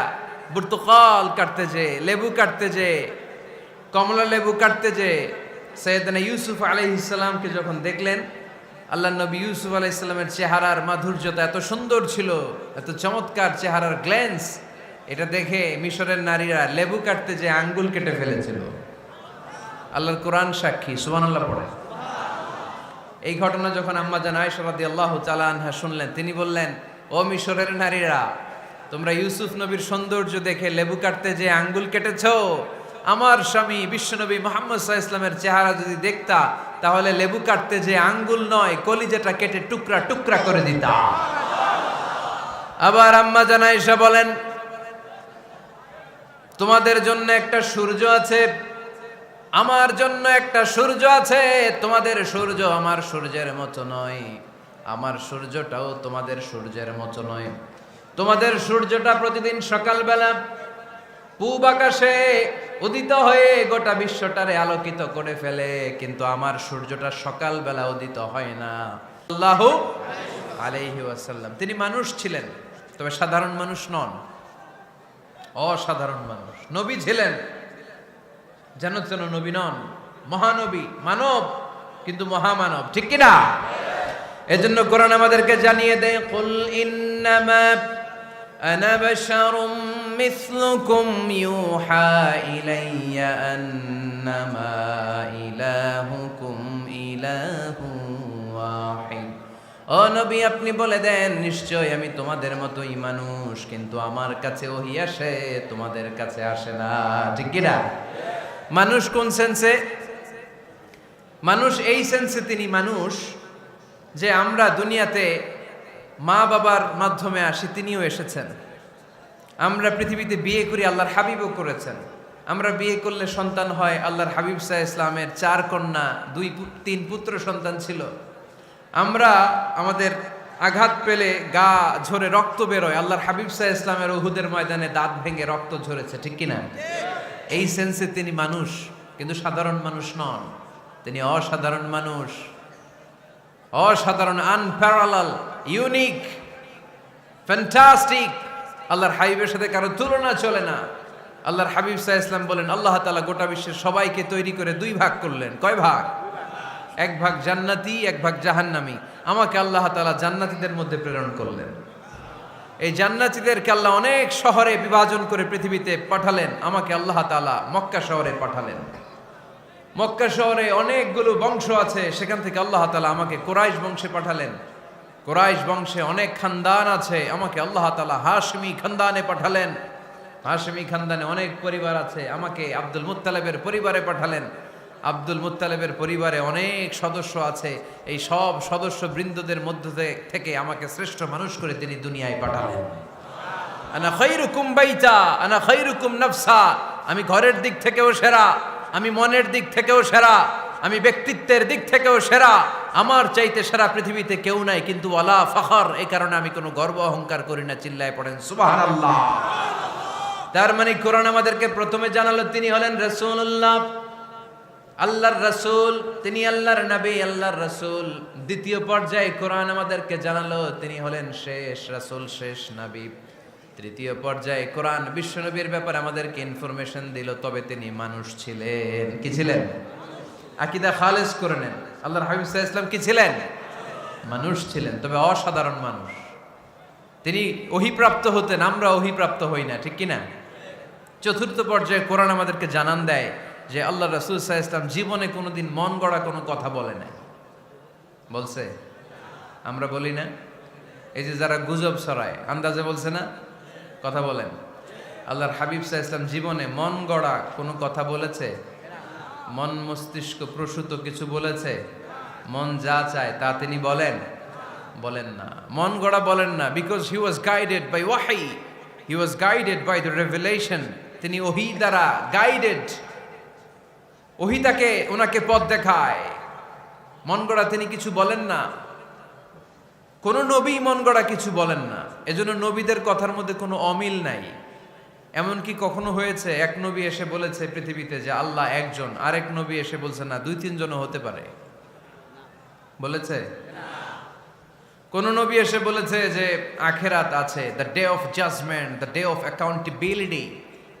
বুর্তুকাল কাটতে যে, লেবু কাটতে যে, কমলা লেবু কাটতে যে সাইয়েদনা ইউসুফ আলাইহিস সালামকে যখন দেখলেন, আল্লাহ নবী ইউসুফ আলাইহিস সালামের চেহারার মাধুর্যতা এত সুন্দর ছিল, এত চমৎকার চেহারার গ্ল্যান্স, এটা দেখে মিশরের নারীরা লেবু কাটতে যে আঙ্গুল কেটে ফেলেছিল। আল্লাহর কোরআন সাক্ষী। সুবহানাল্লাহ পড়ে। এই ঘটনা যখন আম্মা জান আয়েশা রাদিয়াল্লাহু তাআলা আনহা শুনলেন, তিনি বললেন, ও মিশরের নারীরা, তোমরা ইউসুফ নবীর সৌন্দর্য দেখে লেবু কাটতে যে আঙ্গুল কেটেছো, আমার স্বামী বিশ্বনবী মুহাম্মদ সাল্লাল্লাহু আলাইহি ওয়াসাল্লামের চেহারা যদি দেখতা তাহলে লেবু কাটতে যে আঙ্গুল নয় কলিজাটা কেটে টুকরা টুকরা করে দিতাম। আবার আম্মা জান আয়েশা বলেন, তোমাদের জন্য একটা সূর্য আছে, আমার জন্য একটা সূর্য আছে। তোমাদের সূর্য আমার সূর্যের মতো নয়, আমার সূর্যটাও তোমাদের সূর্যের মতো নয়। তোমাদের সূর্যটা প্রতিদিন সকালবেলা পূব আকাশে উদিত হয়ে গোটা বিশ্বটারে আলোকিত করে ফেলে, কিন্তু আমার সূর্যটা সকালবেলা উদিত হয় না। আল্লাহু আলাইহি ওয়াসাল্লাম তিনি মানুষ ছিলেন, তবে সাধারণ মানুষ নন, অসাধারণ মানুষ। নবী ছিলেন, যেন যেন নবী নন, মহানবী, মানব কিন্তু মহামানব, ঠিক কিনা? এজন্য কোরআন আমাদেরকে জানিয়ে দেয়, কুল ইন্নামা আনা বাশারুম মিসলুকুম ইউহা ইলাইয়া আন্নামা ইলাহুকুম ইলাহু ওয়াহিদ। ও নবী, আপনি বলে দেন, নিশ্চয় আমি তোমাদের মতোই মানুষ, কিন্তু আমার কাছে ওহী আসে, তোমাদের কাছে আসে না, ঠিক কিনা? মানুষ কোন সেন্সে? মানুষ এই সেন্সে তিনি মানুষ যে আমরা দুনিয়াতে মা বাবার মাধ্যমে আসি, তিনিও এসেছেন। আমরা পৃথিবীতে বিয়ে করি, আল্লাহর হাবিবও করেছেন। আমরা বিয়ে করলে সন্তান হয়, আল্লাহর হাবিব সাল্লাল্লাহু আলাইহি ইসলামের 4 কন্যা 3 পুত্র সন্তান ছিল। আমরা আমাদের আঘাত পেলে গা ঝরে রক্ত বেরোয়, আল্লাহর হাবিব সাল্লাল্লাহু আলাইহি ইসলামের উহুদের ময়দানে দাঁত ভেঙে রক্ত ঝরেছে, ঠিক কিনা? এই সেন্সে তিনি মানুষ, কিন্তু সাধারণ মানুষ নন, তিনি অসাধারণ মানুষ, অসাধারণ, আনপ্যারালাল, ইউনিক, ফ্যান্টাস্টিক। আল্লাহর হাবিবের সাথে কারো তুলনা চলে না। আল্লাহর হাবিব সাল্লাল্লাহু আলাইহি ওয়াসাল্লাম বলেন, আল্লাহ তাআলা গোটা বিশ্বের সবাইকে তৈরি করে 2 ভাগ করলেন। কয় ভাগ? 1 ভাগ জান্নাতি, 1 ভাগ জাহান্নামী। আমাকে আল্লাহ তাআলা জান্নাতীদের মধ্যে প্রেরণ করলেন। এই জান্নাতীদেরকে আল্লাহ অনেক শহরে বিভাজন করে পৃথিবীতে পাঠালেন, আমাকে আল্লাহ তাআলা মক্কা শহরে পাঠালেন। মক্কা শহরে অনেকগুলো বংশ আছে, সেখান থেকে আল্লাহ তাআলা আমাকে কুরাইশ বংশে পাঠালেন। কুরাইশ বংশে অনেক খানদান আছে, আমাকে আল্লাহ তাআলা হাশমি খানদানে পাঠালেন। হাশমি খানদানে অনেক পরিবার আছে, আমাকে আব্দুল মুত্তালিবের পরিবারে পাঠালেন। আব্দুল মুত্তালিবের পরিবারে অনেক সদস্য আছে, এই সব সদস্য বৃন্দদের মধ্য থেকে আমাকে শ্রেষ্ঠ মানুষ করে তিনি দুনিয়ায় পাঠালেন। আনা খায়রুকুম বাইতা আনা খায়রুকুম নাফসা, আমি ঘরের দিক থেকেও সেরা, আমি মনের দিক থেকেও সেরা, আমি ব্যক্তিত্বের দিক থেকেও সেরা, আমার চাইতে সেরা পৃথিবীতে কেউ নাই, কিন্তু ওয়ালা ফখর, এই কারণে আমি কোনো গর্ব অহংকার করি না। চিল্লায় পড়েন সুবহানাল্লাহ। তার মানে কোরআন আমাদেরকে প্রথমে জানালো তিনি হলেন রাসূলুল্লাহ, আল্লাহর রাসূল, তিনি আল্লাহর নবী, আল্লাহর রাসূল। দ্বিতীয় পর্যায়ে কোরআন আমাদেরকে জানালো তিনি হলেন শেষ রাসূল, শেষ নবী। তৃতীয় পর্যায়ে কোরআন বিশ্বনবীর ব্যাপারে আমাদেরকে ইনফরমেশন দিল, তবে তিনি মানুষ ছিলেন। কি ছিলেন? আকীদা খালেস করে নেন, আল্লাহর হাবিব সাল্লাল্লাহু আলাইহি ওয়াসাল্লাম কি ছিলেন? মানুষ ছিলেন, তবে অসাধারণ মানুষ। তিনি ওহীপ্রাপ্ত হতেন, আমরা ওহীপ্রাপ্ত হই না, ঠিক কিনা? চতুর্থ পর্যায়ে কোরআন আমাদেরকে জানান দেয় যে আল্লাহ রাসূল সাল্লাল্লাহু আলাইহি ওয়াসাল্লাম জীবনে কোনোদিন মন গড়া কোনো কথা বলে নাই। বলছে? আমরা বলি না? এই যে যারা গুজব ছড়ায়, আন্দাজে বলছে না, কথা বলেন। আল্লাহর হাবিব সাল্লাল্লাহু আলাইহি ওয়াসাল্লাম জীবনে মন গড়া কোনো কথা বলেছে? মন মস্তিষ্ক প্রসূত কিছু বলেছে? মন যা চায় তা তিনি বলেন? বলেন না, মন গড়া বলেন না। Because he was guided by ওয়াহি, he was guided by the revelation. তিনি ওহী দ্বারা গাইডেড, ওহী তাকে ওনাকে পথ দেখায়। মন গড়া তিনি কিছু বলেন না, কোন নবী মন গড়া কিছু বলেন না। এজন্য নবীদের কথার মধ্যে কোনো অমিল নাই। এমনকি কখনো হয়েছে এক নবী এসে বলেছে পৃথিবীতে যে আল্লাহ একজন, আরেক নবী এসে বলছে না 2-3 জনও হতে পারে? বলেছে? কোন নবী এসে বলেছে যে আখিরাত আছে, the day of judgment, the day of accountability,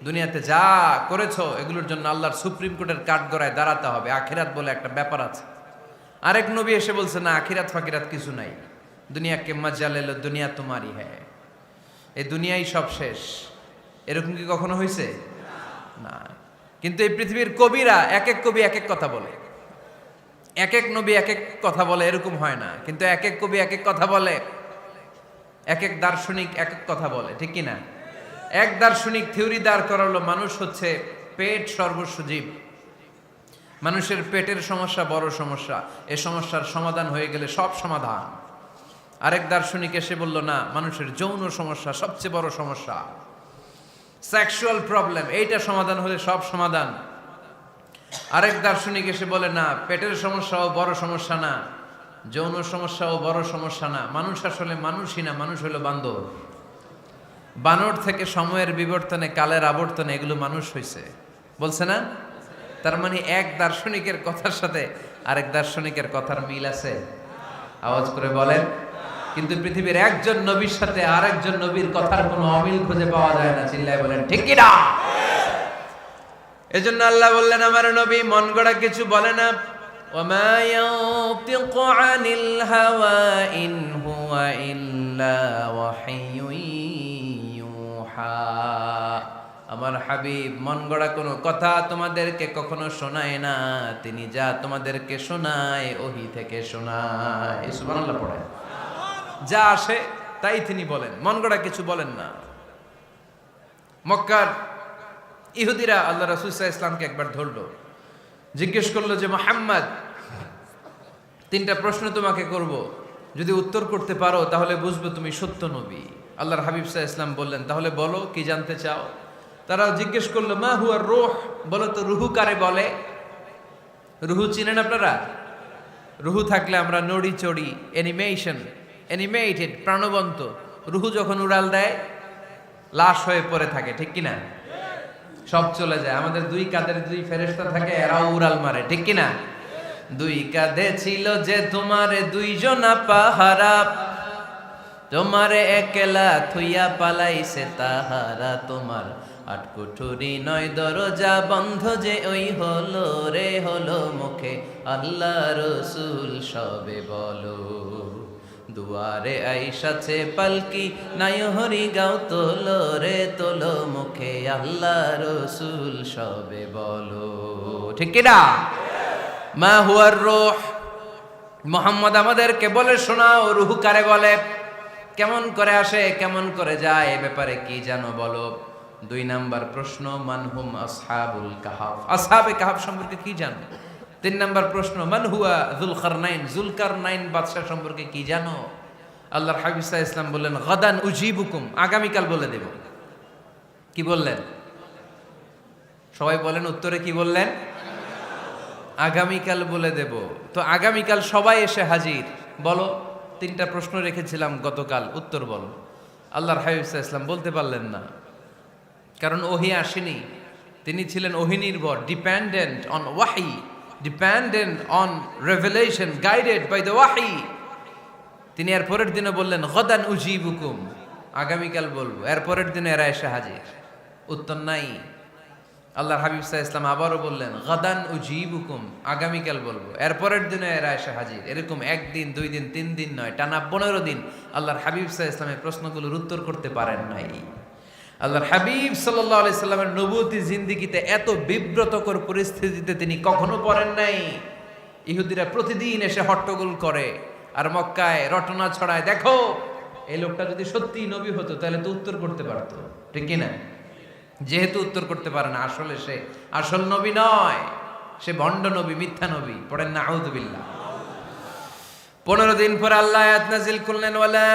দুনিয়াতে যা করেছো এগুলোর জন্য আল্লাহর সুপ্রিম কোর্টের কাঠগড়ায় দাঁড়াতে হবে, আখিরাত বলে একটা ব্যাপার আছে। আরেক নবী এসে বলছে না, আখিরাত ফাকিরাত কিছু নাই, দুনিয়াকে মজা লেলো, দুনিয়া তোমারই হ্যায়, এই দুনিয়াই সব শেষ। এরকম কি কখনো হয়েছে? না। কিন্তু এই পৃথিবীর কবিরা, এক এক কবি এক এক কথা বলে, এক এক নবী এক এক কথা বলে, এরকম হয় না। কিন্তু এক এক কবি এক এক কথা বলে, এক এক দার্শনিক এক এক কথা বলে, ঠিক কিনা? এক দার্শনিক থিওরি দাঁড় করালো মানুষ হচ্ছে পেট সর্বস্ব জীব, মানুষের পেটের সমস্যা বড় সমস্যা, এ সমস্যার সমাধান হয়ে গেলে সব সমাধান। আরেক দার্শনিক এসে বলল না, মানুষের যৌন সমস্যা সবচেয়ে বড় সমস্যা, সেক্সুয়াল প্রবলেম, এইটা সমাধান হলে সব সমাধান। আরেক দার্শনিক এসে বলে না, পেটের সমস্যাও বড় সমস্যা না, যৌন সমস্যাও বড় সমস্যা না, মানুষ আসলে মানুষই না, মানুষ হলো বান্দর। বানর থেকে সময়ের বিবর্তনে, কালের আবর্তনে এগুলো মানুষ হয়েছে, বলছে না? তার মানে এক দার্শনিকের কথার সাথে আরেক দার্শনিকের কথার মিল আছে? আওয়াজ করে বলেন। কিন্তু পৃথিবীর একজন নবীর সাথে আরেকজন নবীর কথার কোনো অমিল খুঁজে পাওয়া যায় না। চিল্লায় বলেন ঠিক কি না? এজন্য আল্লাহ বললেন, আমার নবী মন গড়া কিছু বলে না। ওয়ামা ইয়ানতিকু আনিল হাওয়া ইন হুয়া ইল্লা ওয়াহিয়ুন ইউহা। আমার হাবিব মন গড়া কোনো কথা তোমাদেরকে কখনো শোনায় না, তিনি যা তোমাদেরকে শোনায় ওহী থেকে শোনায়। সুবহানাল্লাহ পড়েন। যা আসে তাই তিনি বলেন, মন গড়া কিছু বলেন না। মক্কার ইহুদিরা আল্লাহ রাসূল সাল্লাল্লাহু আলাইহি ওয়াসাল্লামকে একবার ধরলো, জিজ্ঞেস করলো যে মুহাম্মদ, তিনটা প্রশ্ন তোমাকে করব, যদি উত্তর করতে পারো তাহলে বুঝবো তুমি সত্য নবী। আল্লাহর হাবিব সাল্লাল্লাহু আলাইহি ওয়াসাল্লাম বললেন, তাহলে বলো কি জানতে চাও? তারা জিজ্ঞেস করলো, মা হুয়া রূহ, বলো তো রুহু কারে বলে? রুহু চিনেন আপনারা? রুহু থাকলে আমরা নড়ি চড়ি, অ্যানিমেটেড, প্রাণবন্ত। রুহু যখন উড়াল দেয় লাশ হয়ে পড়ে থাকে, ঠিক কিনা? সব চলে যায়। আমাদের দুই কাঁধের দুই ফেরেশতা থাকে, এরাও উড়াল মারে, ঠিক কিনা? দুই কাঁধে ছিল যে তোমারে দুইজনা পাহারা, তোমারে একলা থুইয়া পালাইছে তাহারা। তোমার আট কুঠুরি নয় দরজা বন্ধ যে ওই হলো রে হলো মুখে আল্লাহ রসুল সবে বলো। দুয়ারে আইসাছে পালকি নাই হরি গাও তোলো রে তোলো মুখে আল্লাহ রসুল সবে বলো, ঠিক কিনা? মা হুয়ার রূহ, মুহাম্মদ আমাদেরকে বলে শোনাও রুহু কারে বলে, কেমন করে আসে, কেমন করে যায়, এ ব্যাপারে কি জানো বলো। দুই নাম্বার প্রশ্ন, মানহুম আসহাবুল কাহাফ, আসহাবে কাহাফ সম্পর্কে কি জানো? তিন নাম্বার প্রশ্ন, মান হুয়া যুলকারনাইন, যুলকারনাইন বাদশা সম্পর্কে কি জানো? আল্লাহর হাবিব সাল্লাল্লাহু আলাইহি ওয়াসাল্লাম বললেন, গাদান উজিবুকুম, আগামীকাল বলে দেব। কি বললেন? সবাই বলেন উত্তরে কি বললেন? আগামীকাল বলে দেব। তো আগামীকাল সবাই এসে হাজির। বলো, তিনটা প্রশ্ন রেখেছিলাম গতকাল, উত্তর বলো। আল্লাহর হাবিব সাল্লাল্লাহু আলাইহি ওয়াসাল্লাম বলতে পারলেন না, কারণ ওহী আসেনি। তিনি ছিলেন ওহী নির্ভর, ডিপেন্ডেন্ট অন ওয়াহি, dependent on revelation, guided by the ওয়াহি। তিনি এর পরের দিনে বললেন, গাদান উজিবুকুম, আগামীকাল বলবো। এর পরের দিনে এরা এসে হাজির, উত্তর নাই। আল্লাহর হাবিব সাল্লাল্লাহু আলাইহি ওয়াসাল্লাম আবারও বললেন, গাদান উজিবুকুম, আগামীকাল বলবো। এর পরের দিনে এরা এসে হাজির। এরকম একদিন, দুই দিন, 3 দিন নয়, টানা 15 দিন আল্লাহর হাবিব সাল্লাল্লাহু আলাইহি ওয়াসাল্লামের প্রশ্নগুলোর উত্তর করতে পারেন নাই। আল্লাহর হাবিব সাল্লাল্লাহু আলাইহি সাল্লামের নবুয়তি জিন্দেগিতে এত বিব্রতকর পরিস্থিতিতে তিনি কখনো পড়েন নাই। ইহুদিরা প্রতিদিন এসে হট্টগোল করে আর মক্কায় রটনা ছড়ায়, দেখো এই লোকটা যদি সত্যি নবী হতো তাহলে তো উত্তর করতে পারতো, ঠিক কি না? যেহেতু উত্তর করতে পারে না, আসলে সে আসল নবী নয়, সে ভণ্ড নবী, মিথ্যা নবী। পড়েন না আউযুবিল্লাহ। 15 দিন পর আল্লাহ আয়াত নাযিল করলেন, ওয়ালা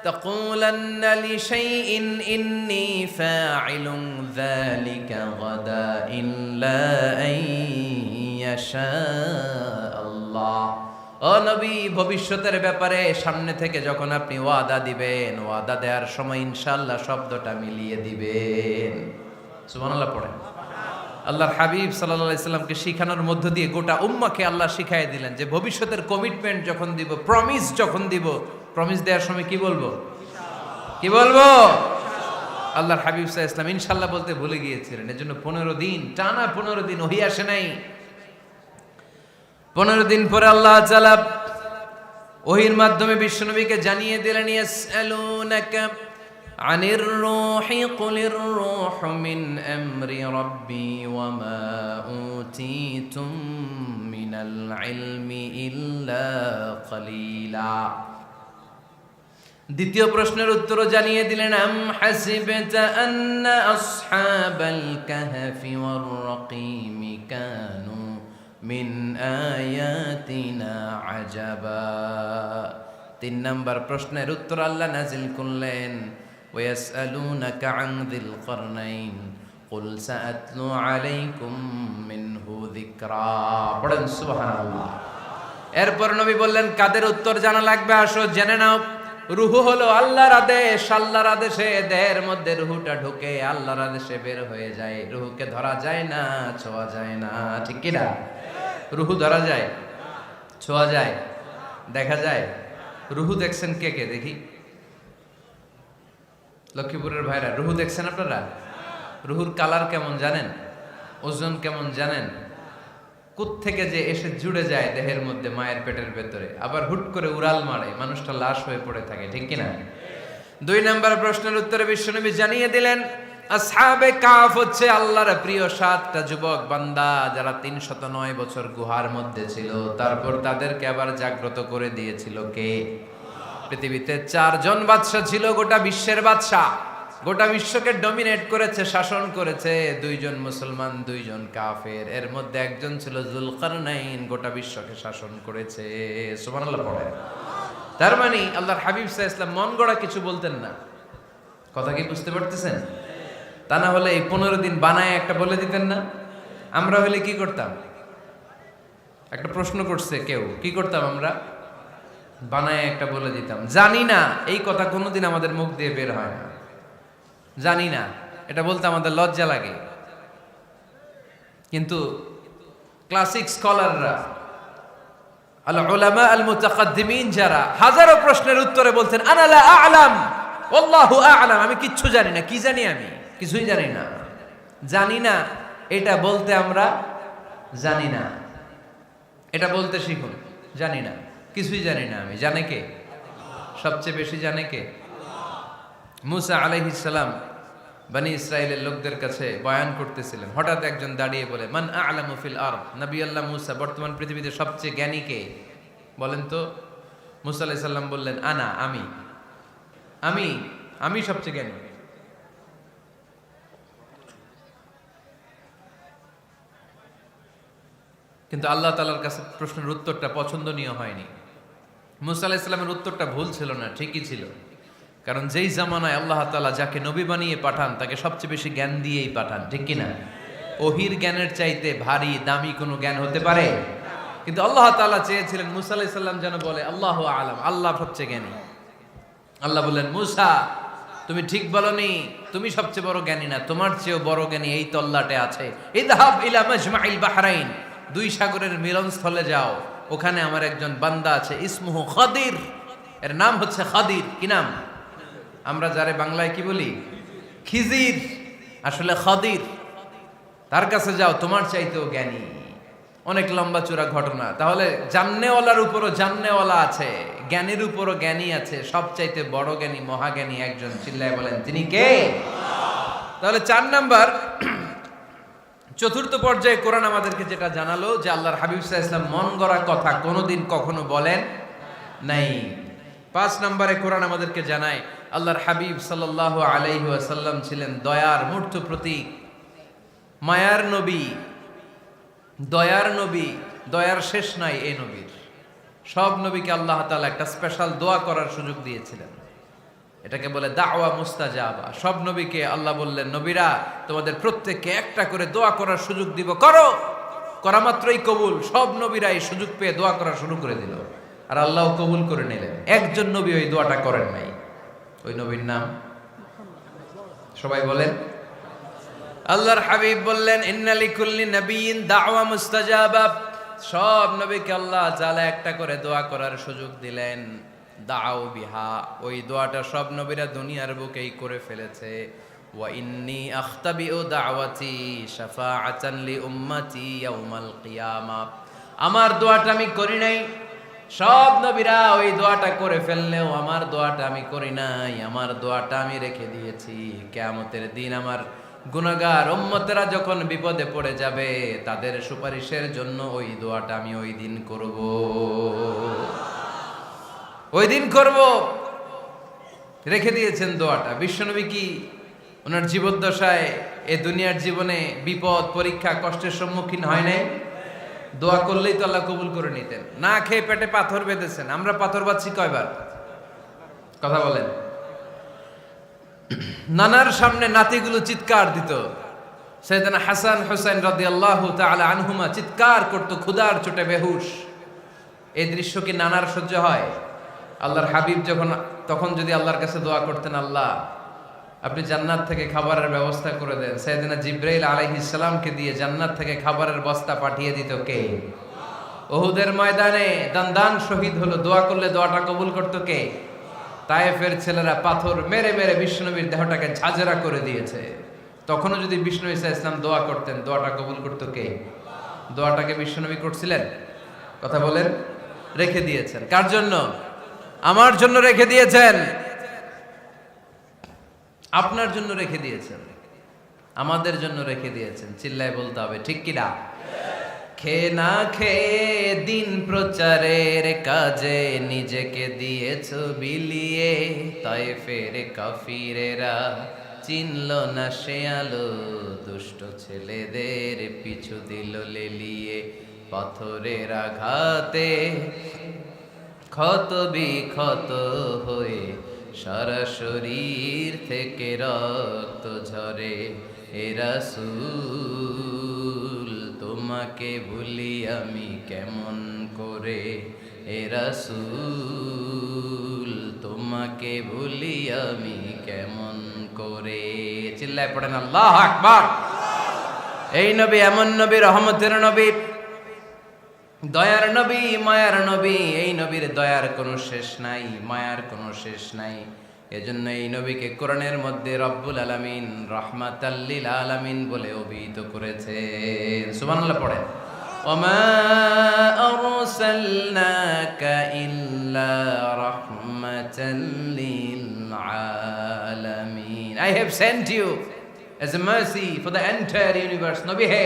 তাকুলান্না লিশাইইন ইন্নী ফাইলুন যালিকা গাদা ইল্লা আইয়াশা আল্লাহ। ও নবী, ভবিষ্যতের ব্যাপারে সামনে থেকে যখন আপনি ওয়াদা দিবেন, ওয়াদা দেওয়ার সময় ইনশাআল্লাহ শব্দটা মিলিয়ে দিবেন। সুবহানাল্লাহ পড়েন। আল্লাহর হাবিব সাল্লাল্লাহু আলাইহি সাল্লামকে শিখানোর মধ্য দিয়ে গোটা উম্মাহকে আল্লাহ শিখাইয়ে দিলেন যে ভবিষ্যতের কমিটমেন্ট যখন দিব, প্রমিস যখন দিব, প্রমিস দেওয়ার সময় কি বলবো? কি বলবো? আল্লাহর হাবিব সাল্লাল্লাহু আলাইহি সাল্লাম ইনশাআল্লাহ বলতে ভুলে গিয়েছিলেন। এজন্য 15 দিন, টানা 15 দিন ওহী আসে নাই। 15 দিন পরে আল্লাহ তাআলা ওহীর মাধ্যমে বিশ্বনবীকে জানিয়ে দিলেন, ইয়াসআলুনাকা আনির রূহি কুলির রূহু মিন আমরি রাব্বি ওয়া মা উতীতুম মিনাল ইলমি ইল্লা কলিলা। দ্বিতীয় প্রশ্নের উত্তরও জানিয়ে দিলেন, আম হাসিবতা আন্না আসহাবাল কাহফি ওয়ার রাকিম কানু মিন আয়াতিনা আজাবা। 3 নাম্বার প্রশ্নের উত্তর আল্লাহ নাজিল করলেন, ওয়াসআলুনাকা আন যিল কারনাইন কুল সাআতলু আলাইকুম মিনহু যিকরা। পড়েন সুবহানাল্লাহ। এরপর নবী বললেন, কাদের উত্তর জানা লাগবে? আসো জেনে নাও। রুহু হলো আল্লাহর আদেশ, আল্লাহর আদেশে দেহের মধ্যে রুহুটা ঢুকে আল্লাহর আদেশে বের হয়ে যায়। রুহুকে ধরা যায় না, ছোঁয়া যায় না, ঠিক কি না? রুহু ধরা যায়, ছোঁয়া যায়, দেখা যায়? রুহু দেখছেন কে কে? দেখি লক্ষ্মীপুরের ভাইরা, রুহু দেখছেন আপনারা? রুহুর কালার কেমন জানেন? ওজন কেমন জানেন? কোত্থেকে যে এসে জুড়ে যায় দেহের মধ্যে, মায়ের পেটের ভেতরে, আবার হুট করে উড়াল মারে, মানুষটা লাশ হয়ে পড়ে থাকে, ঠিক কিনা? 2 নম্বর প্রশ্নের উত্তরে বিশ্বনবী জানিয়ে দিলেন, আসহাবে কাফ হচ্ছে আল্লাহর প্রিয় 7টা যুবক বান্দা, যারা 309 বছর গুহার মধ্যে ছিল। তারপর তাদেরকে আবার জাগ্রত করে দিয়েছিল কে? পৃথিবীতে 4 জন বাদশা ছিল, গোটা বিশ্বের বাদশা, গোটা বিশ্বকে ডমিনেট করেছে, শাসন করেছে। 2 জন মুসলমান, 2 জন কাফের। এর মধ্যে একজন ছিল যুলকারনাইন, গোটা বিশ্বকে শাসন করেছে। সুবহানাল্লাহ পড়ে। তার মানে আল্লাহর হাবিব সাল্লাল্লাহু আলাইহি ওয়াসাল্লাম মন গড়া কিছু বলতেন না। কথা কি বুঝতে পারতেছেন? তা না হলে এই 15 দিন বানায় একটা বলে দিতেন না? আমরা হলে কি করতাম? একটা প্রশ্ন করছে কেউ, কি করতাম আমরা? বানায় একটা বলে দিতাম। জানি না, এই কথা কোনোদিন আমাদের মুখ দিয়ে বের হয় না। জানি না, এটা বলতে আমাদের লজ্জা লাগে। কিন্তু ক্লাসিক স্কলাররা, আল উলামা আল মুতাকাদ্দিমিন, যারা হাজারো প্রশ্নের উত্তরে বলছেন আনা লা আ'লাম ওয়াল্লাহু আ'লাম, আমি কিচ্ছু জানি না। কি জানি? আমি কিছুই জানি না। জানি না এটা বলতে আমরা জানি না, এটা বলতে শিখুন। জানি না, কিছুই জানি না আমি। জানে কে? সবচেয়ে বেশি জানে কে? মুসা আলাইহিস সালাম বনি ইসরাইলের লোকদের কাছে বয়ান করতেছিলেন। হঠাৎ একজন দাঁড়িয়ে বলে, মান আ'লামু ফিল আরদ। নবী আল্লাহ মুসা, বর্তমান পৃথিবীতে সবচেয়ে জ্ঞানী কে বলেন তো? মুসা আলাইহিস সালাম বললেন, আনা, আমি আমি আমি সবচেয়ে জ্ঞানী। কিন্তু আল্লাহ তাআলার কাছে প্রশ্নের উত্তরটা পছন্দনীয় হয়নি। মুসা আলাইহিস সালামের উত্তরটা ভুল ছিল না, ঠিকই ছিল। কারণ যেই জামানায় আল্লাহ তাআলা যাকে নবী বানিয়ে পাঠান, তাকে সবচেয়ে বেশি জ্ঞান দিয়েই পাঠান, ঠিক কিনা? ওহির জ্ঞানের চাইতে ভারী দামি কোনো জ্ঞান হতে পারে? কিন্তু আল্লাহ তাআলা চেয়েছিলেন মুসা আলাইহিস সালাম যেন বলে আল্লাহু আ'লাম, আল্লাহ সবচেয়ে জ্ঞানী। আল্লাহ বললেন, মুসা তুমি ঠিক বলনি, তুমি সবচেয়ে বড় জ্ঞানী না, তোমার চেয়েও বড় জ্ঞানী এই তল্লাটে আছে। ইযহাব ইলা মাজমাইল বাহরাইন, 2 সাগরের মিলনস্থলে যাও, ওখানে আমার একজন বান্দা আছে, ইসমুহু খাদির, এর নাম হচ্ছে খাদির। কি নাম? আমরা যারে বাংলায় কি বলি? খিজির, আসলে খাদির। তার কাছে যাও, তোমার চাইতেও জ্ঞানী। অনেক লম্বা চূড়া ঘটনা। তাহলে জান্নেওয়ালার উপরও জান্নেওয়ালা আছে, জ্ঞানীর উপরও জ্ঞানী আছে। সবচাইতে বড় জ্ঞানী, মহাজ্ঞানী একজন, চিল্লায় বলেন তিনি কে? তাহলে 4 নাম্বার, চতুর্থ পর্যায়ে কোরআন আমাদেরকে যেটা জানালো যে আল্লাহর হাবিব সাল্লাল্লাহু আলাইহি ওয়াসাল্লাম মন গড়া কথা কোনোদিন কখনো বলেন নাই। 5 নম্বরে কোরআন আমাদেরকে জানায় আল্লাহর হাবিব সাল্লাল্লাহু আলাইহি ওয়াসাল্লাম ছিলেন দয়ার মূর্ত প্রতীক, মায়ার নবী, দয়ার নবী। দয়ার শেষ নাই এই নবীর। সব নবীকে আল্লাহ তাআলা একটা স্পেশাল দোয়া করার সুযোগ দিয়েছিলেন, এটাকে বলে দাওয়া মুস্তাজাবা। সব নবীকে আল্লাহ বললেন, নবীরা তোমাদের প্রত্যেককে একটা করে দোয়া করার সুযোগ দিব, করো। করা মাত্রই কবুল। সব নবীরা এই সুযোগ পেয়ে দোয়া করা শুরু করে দিল, আর আল্লাহ কবুল করে নিলেন। একজন নবী ওই দোয়াটা করেন নাই। ওই নবীর নাম সবাই বলেন। আল্লাহর হাবিব বললেন, ইন্না লিকুল্লি নাবিয়্যিন দাওয়া মুস্তাজাবা। সব নবীকে আল্লাহ তাআলা একটা করে দোয়া করার সুযোগ দিলেন। দাও বিহা, ওই দোয়াটা সব নবীরা দুনিয়ার বুকেই করে ফেলেছে। ওয়া ইন্নী আখতাবিউ দাওয়াতি শাফাআতান লি উম্মতি ইয়াউমাল কিয়ামা। আমার দোয়াটা আমি করি নাই, সব নবীরা ওই দোয়াটা করে ফেললেও আমার দোয়াটা আমি করি নাই। আমার দোয়াটা আমি রেখে দিয়েছি কিয়ামতের দিন আমার গুনাহগার উম্মতেরা যখন বিপদে পড়ে যাবে, তাদের সুপারিশের জন্য ওই দোয়াটা আমি ওই দিন করব, ওই দিন করব। রেখে দিয়েছেন দোয়াটা। বিশ্বনবী কি ওনার জীবদ্দশায় এ দুনিয়ার জীবনে বিপদ, পরীক্ষা, কষ্টের সম্মুখীন হয় নাই? দোয়া করলেই তো আল্লাহ কবুল করে নিতেন। না খেয়ে পেটে পাথর বেঁধেছেন, আমরা পাথর বাঁধছি কয়বার? কথা বলেন। নানার সামনে নাতিগুলো চিৎকার দিত, সাইয়েদনা হাসান হুসাইন রাদিয়াল্লাহু তাআলা আনহুমা চিৎকার করত ক্ষুধার চোটে বেহুশ। এই দৃশ্য কি নানার সহ্য হয়? আল্লাহর হাবিব তখন যদি আল্লাহর কাছে দোয়া করতেন, আল্লাহ আপনি জান্নাত থেকে খাবারের ব্যবস্থা করে দেন, সাইয়েদনা জিবরাইল আলাইহিস সালামকে দিয়ে জান্নাত থেকে খাবারের বস্তা পাঠিয়ে দিত কে? উহুদের ময়দানে দান শহীদ হলো, দোয়া করলে দোয়াটা কবুল করতো কে? তায়েফের ছেলেরা পাথর মেরে মেরে বিষ্ণুনবীর দেহটাকে ঝাঁঝরা করে দিয়েছে। তখনও যদি বিষ্ণু ঈসা ইসলাম দোয়া করতেন, দোয়াটা কবুল করতো কে? দোয়াটাকে বিষ্ণুনবী করছিলেন? কথা বলেন। রেখে দিয়েছেন কার জন্য? আমার জন্য রেখে দিয়েছেন, আপনার জন্য রেখে দিয়েছেন, আমাদের জন্য রেখে দিয়েছেন। চিল্লায় বলতে হবে ঠিক কিনা? খেয়ে না খেয়ে দিন প্রচারের কাজে নিজেকে দিয়েছ বিলিয়ে, তায়েফের কাফিরেরা চিনল না সে আলো, দুষ্ট ছেলেদের পিছু দিল লেলিয়ে, পাথরের আঘাতে ক্ষত বিক্ষত হয়ে সারা শরীর থেকে রক্ত ঝরে। এ রাসূল তোমাকে ভুলি আমি কেমন করে, এ রাসূল তোমাকে ভুলি আমি কেমন করে। চিল্লায় পড়েন আল্লাহু আকবার। এই নবী এমন নবী, রহমতের নবী, দয়ার নবী, মায়ার নবী। এই নবীর দয়ার কোনো শেষ নাই, মায়ার কোনো শেষ নাই। এজন্য এই নবীকে কোরআনের মধ্যে রব্বুল আলামিন রাহমাতাল লিল আলামিন বলে অভিহিত করেছে। সুবহানাল্লাহ পড়েন। ওমা আরসালনাকা ইল্লা রাহমাতাল লিল আলামিন। I have sent you as a mercy for the entire universe. নবী হে,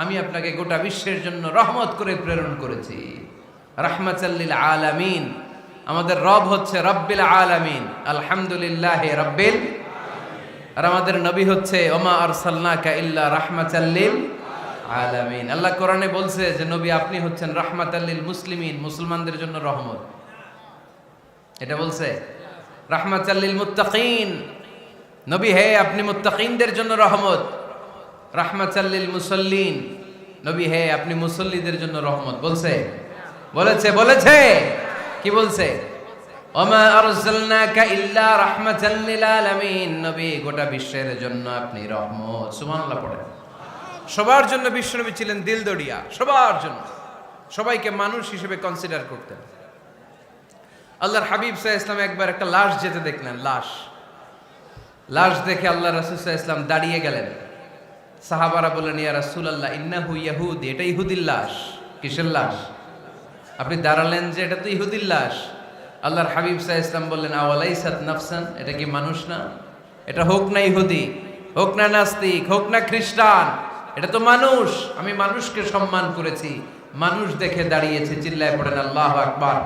আমি আপনাকে গোটা বিশ্বের জন্য রহমত করে প্রেরণ করেছি। রাহমাতাল লিল আলামিন। আমাদের রব হচ্ছে রব্বিল আলামিন, আলহামদুলিল্লাহি রাব্বিল। আর আমাদের নবী হচ্ছে ওমা আরসালনাকা ইল্লা রাহমাতাল লিল আলামিন। আল্লাহ কোরআনে বলছে যে নবী আপনি হচ্ছেন রাহমাতাল লিল মুসলিমিন, মুসলমানদের জন্য রহমত। এটা বলছে রাহমাতাল লিল মুত্তাকিন। নবী হে, আপনি মুত্তাকিনদের জন্য রহমত। রাহমাতাল লিল মুসাল্লিন। নবী হে, আপনি মুসল্লিদের জন্য রহমত। বলছে? বলেছে। কি বলছে? ওমা আরসালনাকা ইল্লা রাহমাতাল লিল আলামিন। নবী, গোটা বিশ্বের জন্য আপনি রহমত। সুবহানাল্লাহ পড়েন। সবার জন্য বিশ্বনবী ছিলেন দিলদরিয়া, সবার জন্য, সবাইকে মানুষ হিসেবে কনসিডার করতেন। আল্লাহর হাবিব সাল্লাল্লাহু আলাইহি ওয়াসাল্লাম একবার একটা লাশ যেতে দেখলেন, লাশ দেখে আল্লাহ রাসূল সাল্লাল্লাহু আলাইহি ওয়াসাল্লাম দাঁড়িয়ে গেলেন। সাহাবারা বললেন, ইয়া রাসূলুল্লাহ ইন্নাহু ইয়াহুদি, এটা ইহুদির লাশ। কিসের লাশ? আপনি দাঁড়ালেন যে এটা তো ইহুদির লাশ। আল্লাহর হাবিব সাল্লাল্লাহু আলাইহি ওয়াসাল্লাম বললেন, আওয়ালাইসাত নাফসান, এটা কি মানুষ না? এটা হোক না ইহুদি, হোক না নাস্তিক, হোক না খ্রিস্টান, এটা তো মানুষ। আমি মানুষকে সম্মান করেছি, মানুষ দেখে দাঁড়িয়েছে। চিল্লায় পড়েন আল্লাহু আকবার।